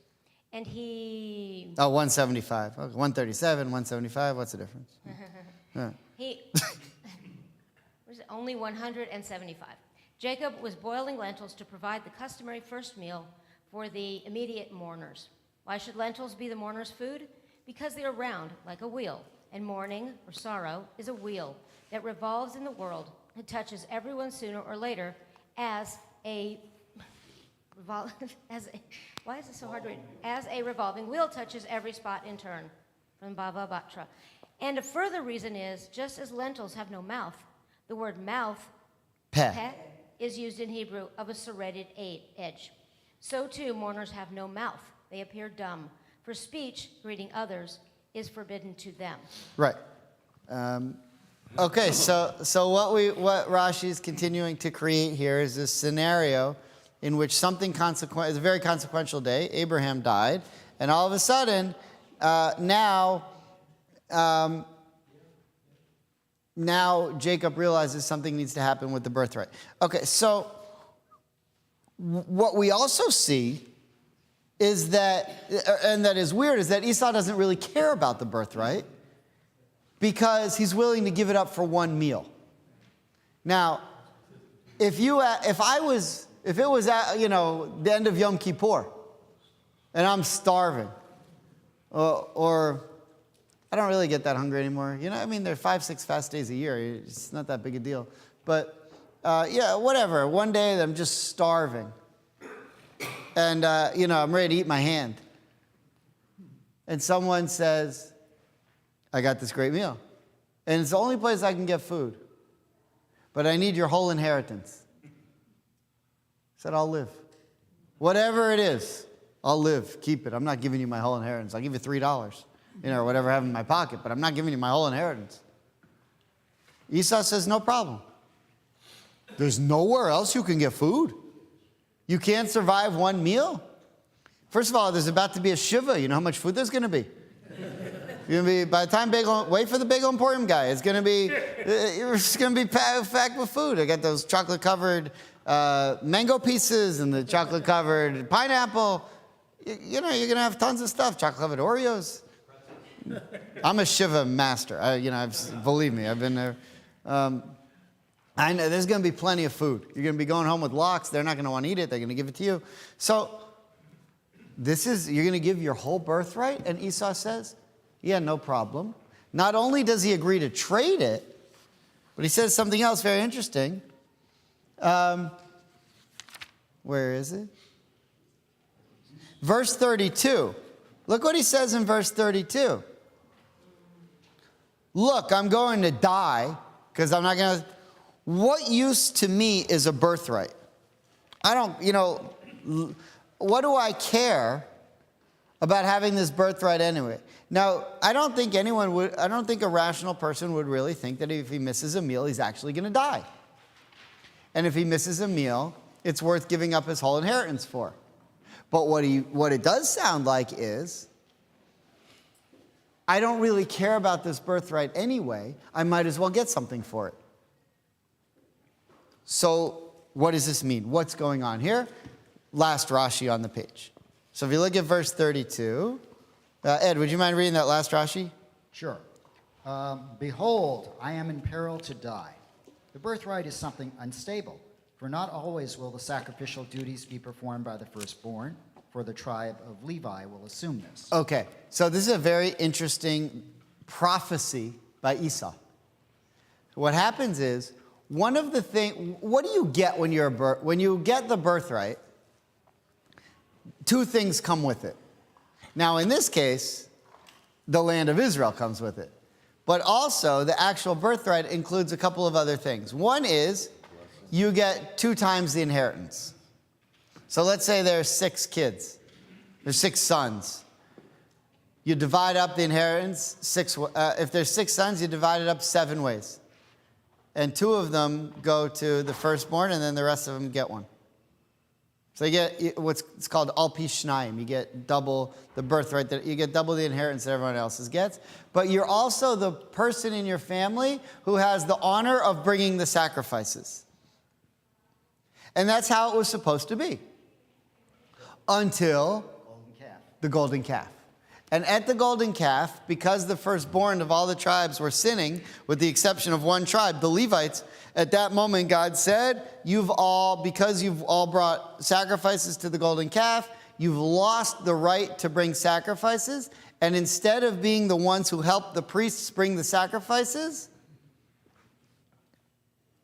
And he... Oh, 175. Okay, 137, 175. What's the difference? Yeah. He... what is it? Only 175. Jacob was boiling lentils to provide the customary first meal for the immediate mourners. Why should lentils be the mourners' food? Because they are round like a wheel, and mourning, or sorrow, is a wheel that revolves in the world. It touches everyone sooner or later as a why is it so hard to read? As a revolving wheel touches every spot in turn, from Bava Batra. And a further reason is, just as lentils have no mouth, the word mouth, peh, is used in Hebrew of a serrated edge. So too, mourners have no mouth. They appear dumb. For speech, greeting others, is forbidden to them. Right. Okay, so what Rashi is continuing to create here is this scenario in which something consequential, it's a very consequential day. Abraham died, and all of a sudden, now Jacob realizes something needs to happen with the birthright. Okay, so what we also see is that, and that is weird, is that Esau doesn't really care about the birthright because he's willing to give it up for one meal. Now, if it was at, the end of Yom Kippur, and I'm starving, or I don't really get that hungry anymore. There are 5-6 fast days a year. It's not that big a deal. But whatever. One day I'm just starving, and I'm ready to eat my hand, and someone says, "I got this great meal, and it's the only place I can get food, but I need your whole inheritance." Said, "I'll live. Whatever it is, I'll live. Keep it. I'm not giving you my whole inheritance. I'll give you $3, or whatever I have in my pocket, but I'm not giving you my whole inheritance." Esau says, "No problem. There's nowhere else you can get food. You can't survive one meal. First of all, there's about to be a shiva. You know how much food there's going to be? By the time wait for the Bagel Emporium guy. It's going to be packed with food. I got those chocolate-covered mango pieces and the chocolate-covered pineapple. You're going to have tons of stuff. Chocolate-covered Oreos." I'm a Shiva master. Believe me, I've been there. I know there's going to be plenty of food. You're going to be going home with lox. They're not going to want to eat it. They're going to give it to you. So you're going to give your whole birthright? And Esau says, "Yeah, no problem." Not only does he agree to trade it, but he says something else very interesting. Where is it? Verse 32. Look what he says in verse 32. "Look, I'm going to die because I'm not going to... What use to me is a birthright? I don't, what do I care about having this birthright anyway?" Now, I don't think a rational person would really think that if he misses a meal, he's actually going to die. And if he misses a meal, it's worth giving up his whole inheritance for. But what it does sound like is, I don't really care about this birthright anyway. I might as well get something for it. So what does this mean? What's going on here? Last Rashi on the page. So if you look at verse 32, Ed, would you mind reading that last Rashi? Sure. "Behold, I am in peril to die. The birthright is something unstable, for not always will the sacrificial duties be performed by the firstborn, for the tribe of Levi will assume this." Okay, so this is a very interesting prophecy by Esau. What happens is, what do you get when you get the birthright? Two things come with it. Now, in this case, the land of Israel comes with it. But also, the actual birthright includes a couple of other things. One is, you get 2 times the inheritance. So let's say there's 6 kids. There's 6 sons. You divide up the inheritance if there's 6 sons, you divide it up 7 ways. And 2 of them go to the firstborn, and then the rest of them get 1. So you get what's it's called al pi shnayim. You get double the birthright, you get double the inheritance that everyone else gets. But you're also the person in your family who has the honor of bringing the sacrifices. And that's how it was supposed to be. Until the golden calf. And at the golden calf, because the firstborn of all the tribes were sinning, with the exception of one tribe, the Levites, at that moment God said, because you've all brought sacrifices to the golden calf, you've lost the right to bring sacrifices. And instead of being the ones who help the priests bring the sacrifices,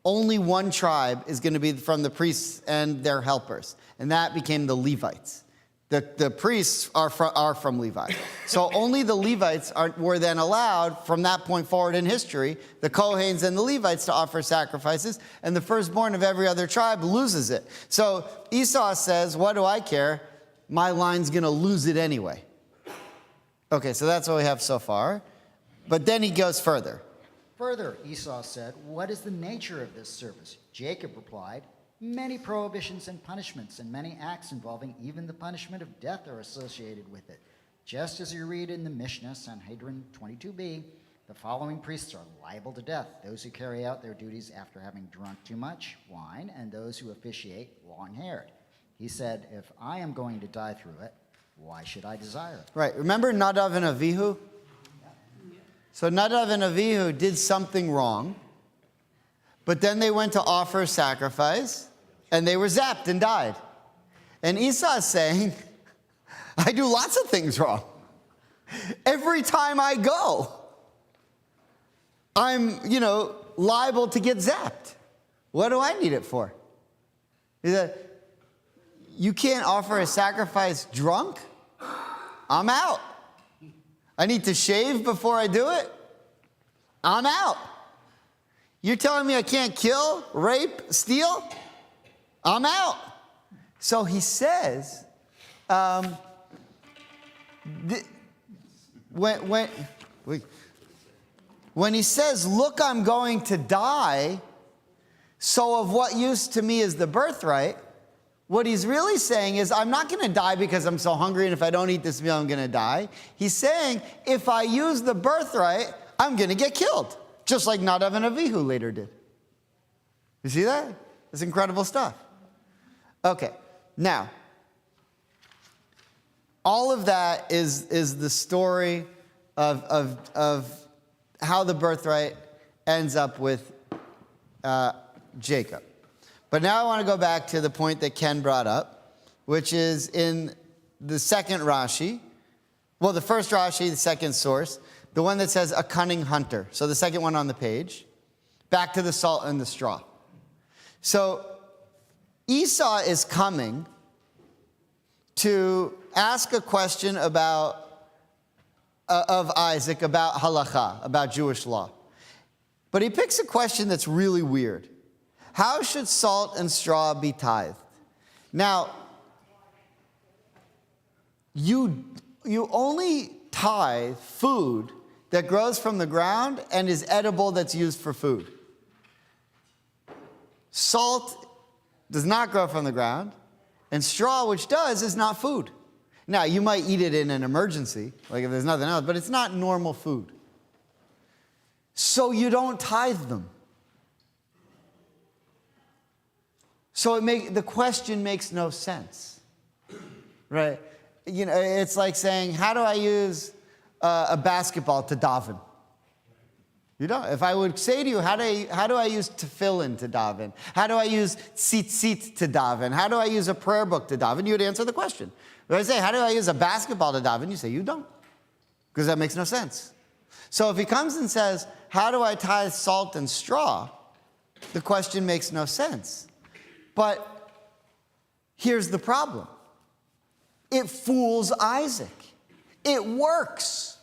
only one tribe is going to be from the priests and their helpers. And that became the Levites. The priests are from Levi. So only the Levites were then allowed, from that point forward in history, the Kohanes and the Levites to offer sacrifices, and the firstborn of every other tribe loses it. So Esau says, what do I care? My line's going to lose it anyway. Okay, so that's what we have so far. But then he goes further. Further, Esau said, what is the nature of this service? Jacob replied, many prohibitions and punishments, and many acts involving even the punishment of death are associated with it. Just as you read in the Mishnah, Sanhedrin 22b, the following priests are liable to death: those who carry out their duties after having drunk too much wine, and those who officiate long-haired. He said, if I am going to die through it, why should I desire it? Right, remember Nadav and Avihu? So Nadav and Avihu did something wrong, but then they went to offer sacrifice, and they were zapped and died. And Esau is saying, I do lots of things wrong. Every time I go, I'm, liable to get zapped. What do I need it for? He said, you can't offer a sacrifice drunk? I'm out. I need to shave before I do it? I'm out. You're telling me I can't kill, rape, steal? I'm out. So he says, when he says, look, I'm going to die, so of what use to me is the birthright, what he's really saying is, I'm not going to die because I'm so hungry, and if I don't eat this meal, I'm going to die. He's saying, if I use the birthright, I'm going to get killed, just like Nadav and Avihu later did. You see that? It's incredible stuff. Okay, now, all of that is the story of how the birthright ends up with Jacob. But now I want to go back to the point that Ken brought up, which is in the second Rashi. Well, the first Rashi, the second source, the one that says a cunning hunter. So the second one on the page. Back to the salt and the straw. So Esau is coming to ask a question of Isaac about halacha, about Jewish law. But he picks a question that's really weird. How should salt and straw be tithed? Now, you only tithe food that grows from the ground and is edible, that's used for food. Salt does not grow from the ground, and straw, which does, is not food. Now, you might eat it in an emergency, like if there's nothing else, but it's not normal food. So you don't tithe them. So the question makes no sense, right? It's like saying, how do I use a basketball to daven? You don't. If I would say to you, how do I use tefillin to daven? How do I use tzitzit to daven? How do I use a prayer book to daven? You would answer the question. If I say, how do I use a basketball to daven? You say, you don't. Because that makes no sense. So if he comes and says, how do I tithe salt and straw? The question makes no sense. But here's the problem. It fools Isaac. It works.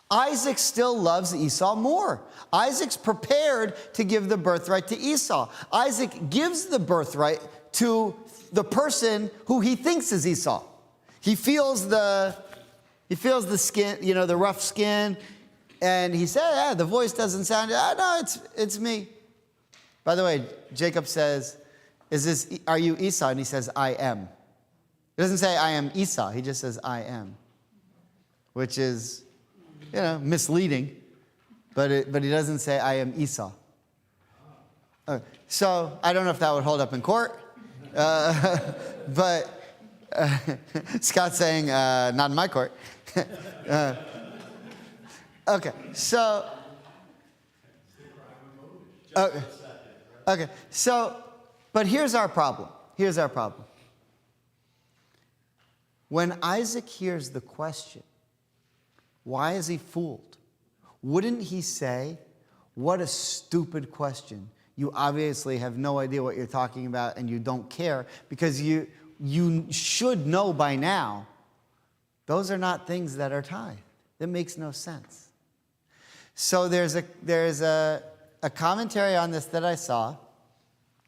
Isaac still loves Esau more. Isaac's prepared to give the birthright to Esau. Isaac gives the birthright to the person who he thinks is Esau. He feels the skin, the rough skin, and he said, the voice doesn't sound, no, it's me. By the way, Jacob says, are you Esau? And he says, I am. He doesn't say, I am Esau. He just says, I am, which is, misleading. But he doesn't say, I am Esau. So I don't know if that would hold up in court. But Scott's saying, not in my court. Okay, so... Okay, so, but here's our problem. When Isaac hears the question, why is he fooled? Wouldn't he say, what a stupid question. You obviously have no idea what you're talking about and you don't care because you should know by now those are not things that are tithed. That makes no sense. So there's a commentary on this that I saw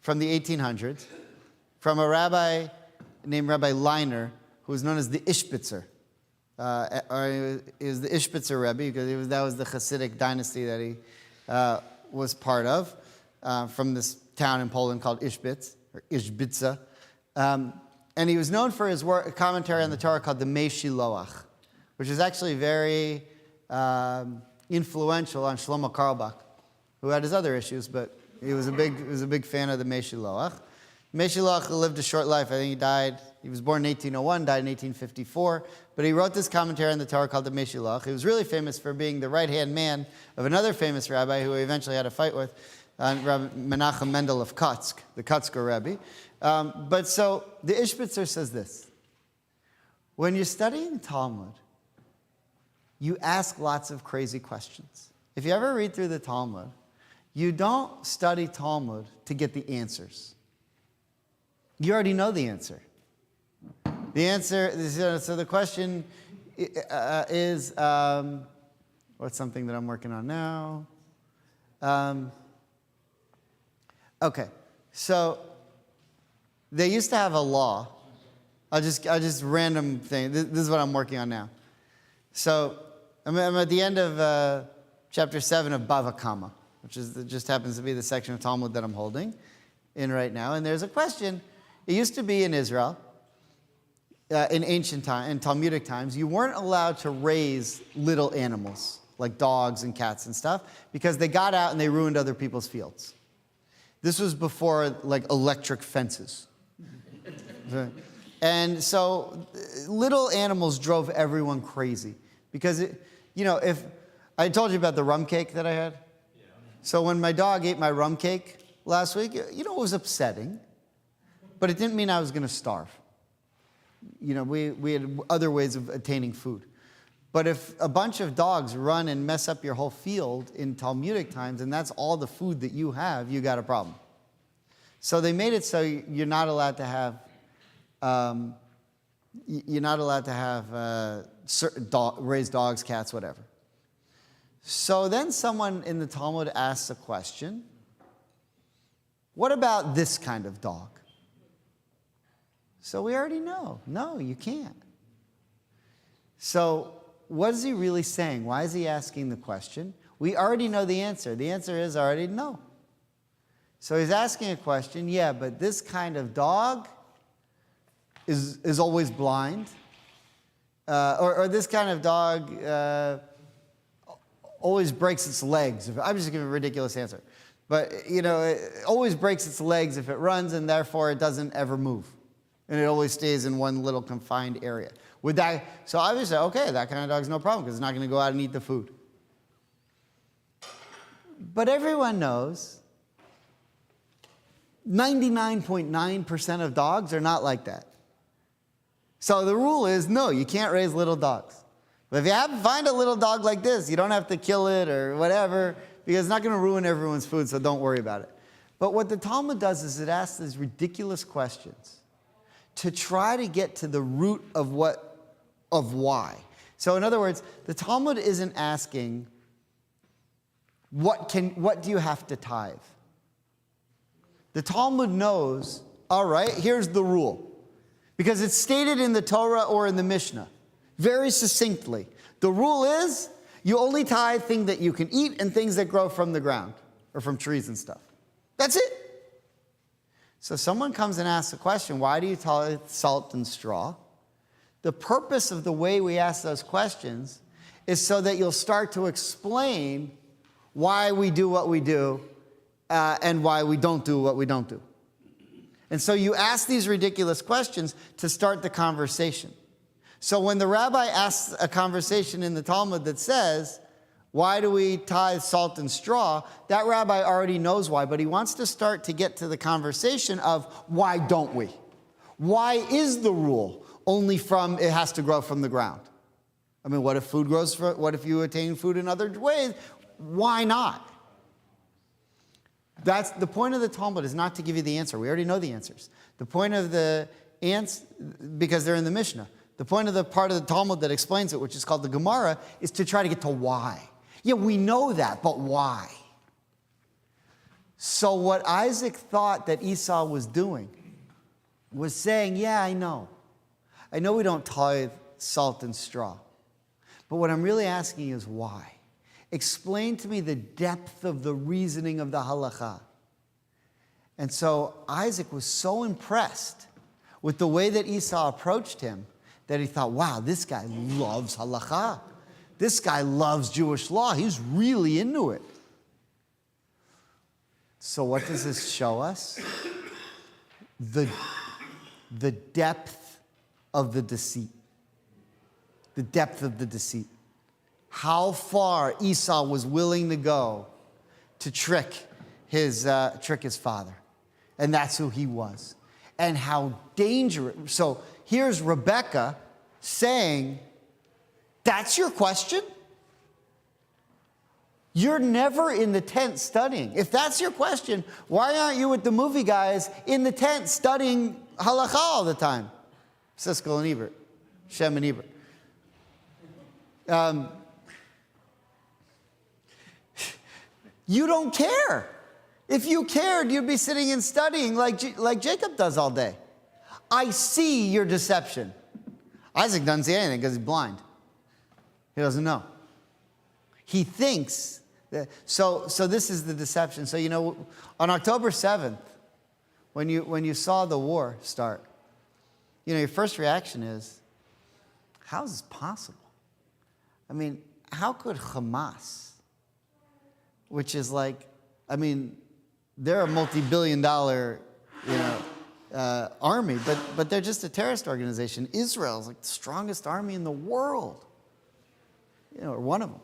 from the 1800s from a rabbi named Rabbi Leiner, who was known as the Ishbitzer. Or he was the Ishbitzer Rebbe because that was the Hasidic dynasty that he was part of from this town in Poland called Ishbitz, or Ishbitza. And he was known for his commentary on the Torah called the Mei Shiloach, which is actually very influential on Shlomo Carlebach, who had his other issues, but he was a big fan of the Mei Shiloach. Mei Shiloach lived a short life. I think he was born in 1801, died in 1854, but he wrote this commentary on the Torah called the Mei Shiloach. He was really famous for being the right-hand man of another famous rabbi who he eventually had a fight with, Rabbi Menachem Mendel of Kotsk, the Kotzker Rebbe. But so the Ishbitzer says this: when you're studying Talmud, you ask lots of crazy questions. If you ever read through the Talmud, you don't study Talmud to get the answers. You already know the answer. The answer, so the question is, what's something that I'm working on now? Okay, so they used to have a law. I'll just random thing. This is what I'm working on now. So I'm at the end of chapter 7 of Bava Kama, which just happens to be the section of Talmud that I'm holding in right now. And there's a question. It used to be in Israel, in ancient time, in Talmudic times, you weren't allowed to raise little animals like dogs and cats and stuff because they got out and they ruined other people's fields. This was before like electric fences. And so little animals drove everyone crazy because, if I told you about the rum cake that I had. Yeah. So when my dog ate my rum cake last week, it was upsetting, but it didn't mean I was going to starve. We had other ways of attaining food. But if a bunch of dogs run and mess up your whole field in Talmudic times, and that's all the food that you have, you got a problem. So they made it so you're not allowed to have raise dogs, cats, whatever. So then someone in the Talmud asks a question: what about this kind of dog? So we already know. No, you can't. So what is he really saying? Why is he asking the question? We already know the answer. The answer is already no. So he's asking a question, yeah, but this kind of dog is always blind. Or this kind of dog always breaks its legs. I'm just giving a ridiculous answer. But, it always breaks its legs if it runs, and therefore it doesn't ever move. And it always stays in one little confined area. So obviously, okay, that kind of dog's no problem because it's not going to go out and eat the food. But everyone knows 99.9% of dogs are not like that. So the rule is, no, you can't raise little dogs. But if you find a little dog like this, you don't have to kill it or whatever because it's not going to ruin everyone's food, so don't worry about it. But what the Talmud does is it asks these ridiculous questions to try to get to the root of why. So in other words, the Talmud isn't asking, what do you have to tithe? The Talmud knows, all right, here's the rule. Because it's stated in the Torah or in the Mishnah, very succinctly. The rule is, you only tithe things that you can eat and things that grow from the ground, or from trees and stuff. That's it. So someone comes and asks a question, why do you tithe salt and straw? The purpose of the way we ask those questions is so that you'll start to explain why we do what we do and why we don't do what we don't do. And so you ask these ridiculous questions to start the conversation. So when the rabbi asks a conversation in the Talmud that says, why do we tithe salt and straw? That rabbi already knows why, but he wants to start to get to the conversation of why don't we? Why is the rule only it has to grow from the ground? I mean, what if what if you attain food in other ways? Why not? That's the point of the Talmud, is not to give you the answer. We already know the answers. The point of the ants, because they're in the Mishnah, the point of the part of the Talmud that explains it, which is called the Gemara, is to try to get to why. Yeah, we know that, but why? So what Isaac thought that Esau was doing was saying, yeah, I know. I know we don't tithe salt and straw. But what I'm really asking is why? Explain to me the depth of the reasoning of the halakha. And so Isaac was so impressed with the way that Esau approached him that he thought, wow, this guy loves halakha. This guy loves Jewish law. He's really into it. So what does this show us? The depth of the deceit. The depth of the deceit. How far Esau was willing to go to trick his father. And that's who he was. And how dangerous. So here's Rebekah saying, that's your question? You're never in the tent studying. If that's your question, why aren't you with the movie guys in the tent studying halakha all the time? Siskel and Ebert. Shem and Ebert. You don't care. If you cared, you'd be sitting and studying like Jacob does all day. I see your deception. Isaac doesn't see anything because he's blind. He doesn't know. He thinks that, so this is the deception. So, on October 7th, when you saw the war start, your first reaction is, how is this possible? I mean, how could Hamas, which is they're a multi-billion-dollar, army, but they're just a terrorist organization. Israel's the strongest army in the world, or one of them.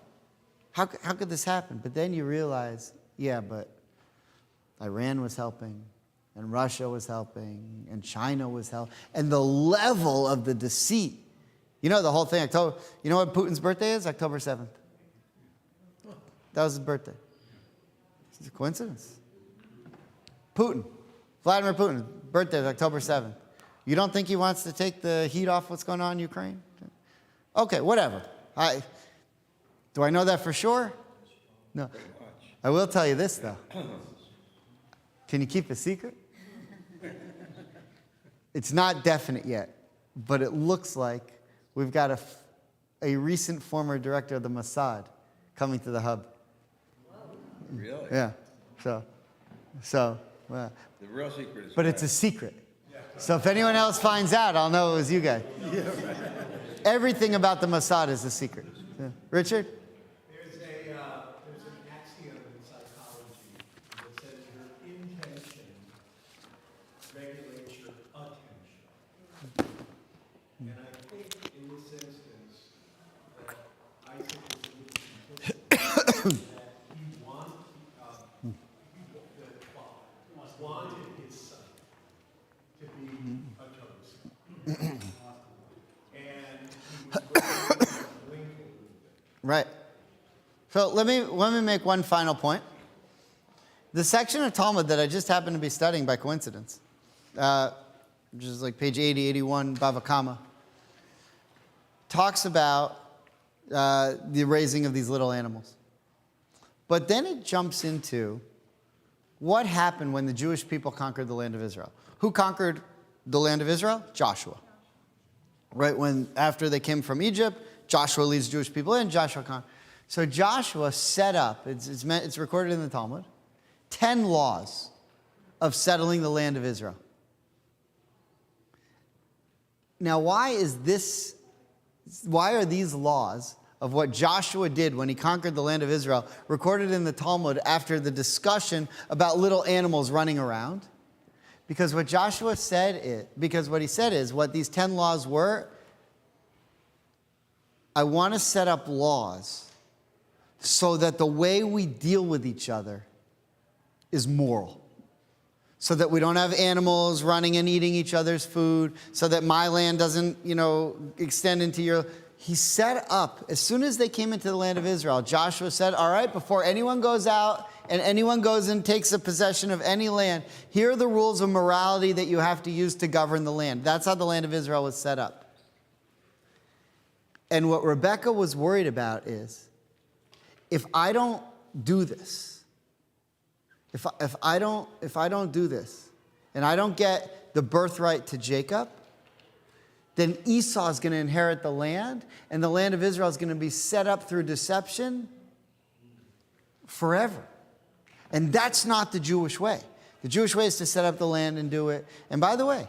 How could this happen? But then you realize, yeah, but Iran was helping, and Russia was helping, and China was helping, and the level of the deceit. The whole thing. You know what Putin's birthday is? October 7th. That was his birthday. It's a coincidence. Vladimir Putin, birthday is October 7th. You don't think he wants to take the heat off what's going on in Ukraine? Okay, whatever. Do I know that for sure? No. I will tell you this, though. Can you keep a secret? It's not definite yet, but it looks like we've got a recent former director of the Mossad coming to the hub. Really? Yeah. So. The real secret is. But it's a secret. So if anyone else finds out, I'll know it was you guys. Yeah, right. Everything about the Mossad is a secret. Yeah. Richard? There's an axiom in psychology that says your intention regulates your attention. And I think in this instance that Isaac was a little complicit that he wanted his son to be a chosen. And he was going to link it. Right. So let me make one final point. The section of Talmud that I just happened to be studying by coincidence, which is page 80, 81, Bava Kama, talks about the raising of these little animals. But then it jumps into what happened when the Jewish people conquered the land of Israel. Who conquered the land of Israel? Joshua. Right, after they came from Egypt, Joshua leads Jewish people in, Joshua conquered. So Joshua set up, it's recorded in the Talmud, 10 laws of settling the land of Israel. Now, why are these laws of what Joshua did when he conquered the land of Israel recorded in the Talmud after the discussion about little animals running around? Because what Joshua said is, what these 10 laws were, I want to set up laws so that the way we deal with each other is moral. So that we don't have animals running and eating each other's food, so that my land doesn't, extend into your... He set up, as soon as they came into the land of Israel, Joshua said, all right, before anyone goes out and anyone goes and takes a possession of any land, here are the rules of morality that you have to use to govern the land. That's how the land of Israel was set up. And what Rebekah was worried about is, if I don't do this, if I don't do this, and I don't get the birthright to Jacob, then Esau is going to inherit the land, and the land of Israel is going to be set up through deception forever. And that's not the Jewish way. The Jewish way is to set up the land and do it. And by the way,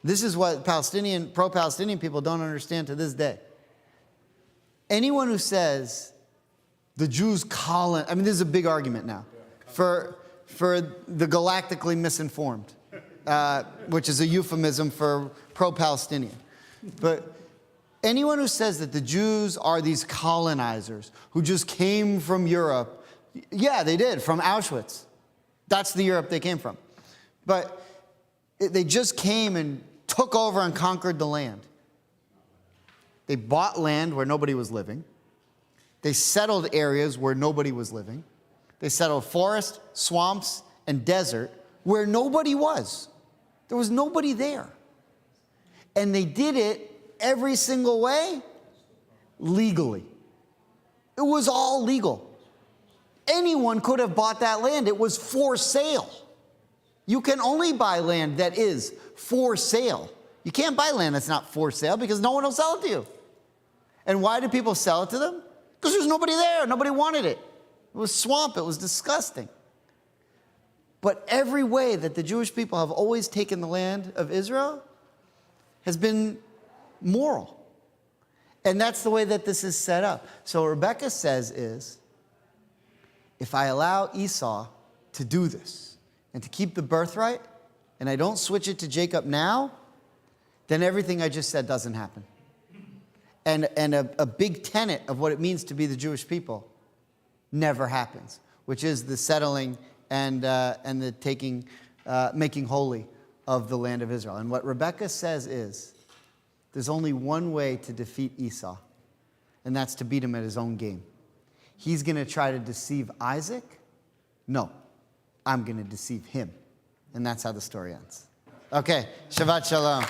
this is what pro-Palestinian people don't understand to this day. Anyone who says the Jews this is a big argument now for the galactically misinformed, which is a euphemism for pro-Palestinian. But anyone who says that the Jews are these colonizers who just came from Europe, yeah, they did, from Auschwitz. That's the Europe they came from. But they just came and took over and conquered the land. They bought land where nobody was living. They settled areas where nobody was living. They settled forest, swamps, and desert where nobody was. There was nobody there. And they did it every single way legally. It was all legal. Anyone could have bought that land. It was for sale. You can only buy land that is for sale. You can't buy land that's not for sale because no one will sell it to you. And why did people sell it to them? Because there's nobody there. Nobody wanted it. It was swamp. It was disgusting. But every way that the Jewish people have always taken the land of Israel has been moral. And that's the way that this is set up. So what Rebekah says is, if I allow Esau to do this and to keep the birthright, and I don't switch it to Jacob now, then everything I just said doesn't happen. And a big tenet of what it means to be the Jewish people never happens, which is the settling and the taking, making holy of the land of Israel. And what Rebekah says is, there's only one way to defeat Esau, and that's to beat him at his own game. He's going to try to deceive Isaac. No, I'm going to deceive him. And that's how the story ends. Okay, Shabbat Shalom.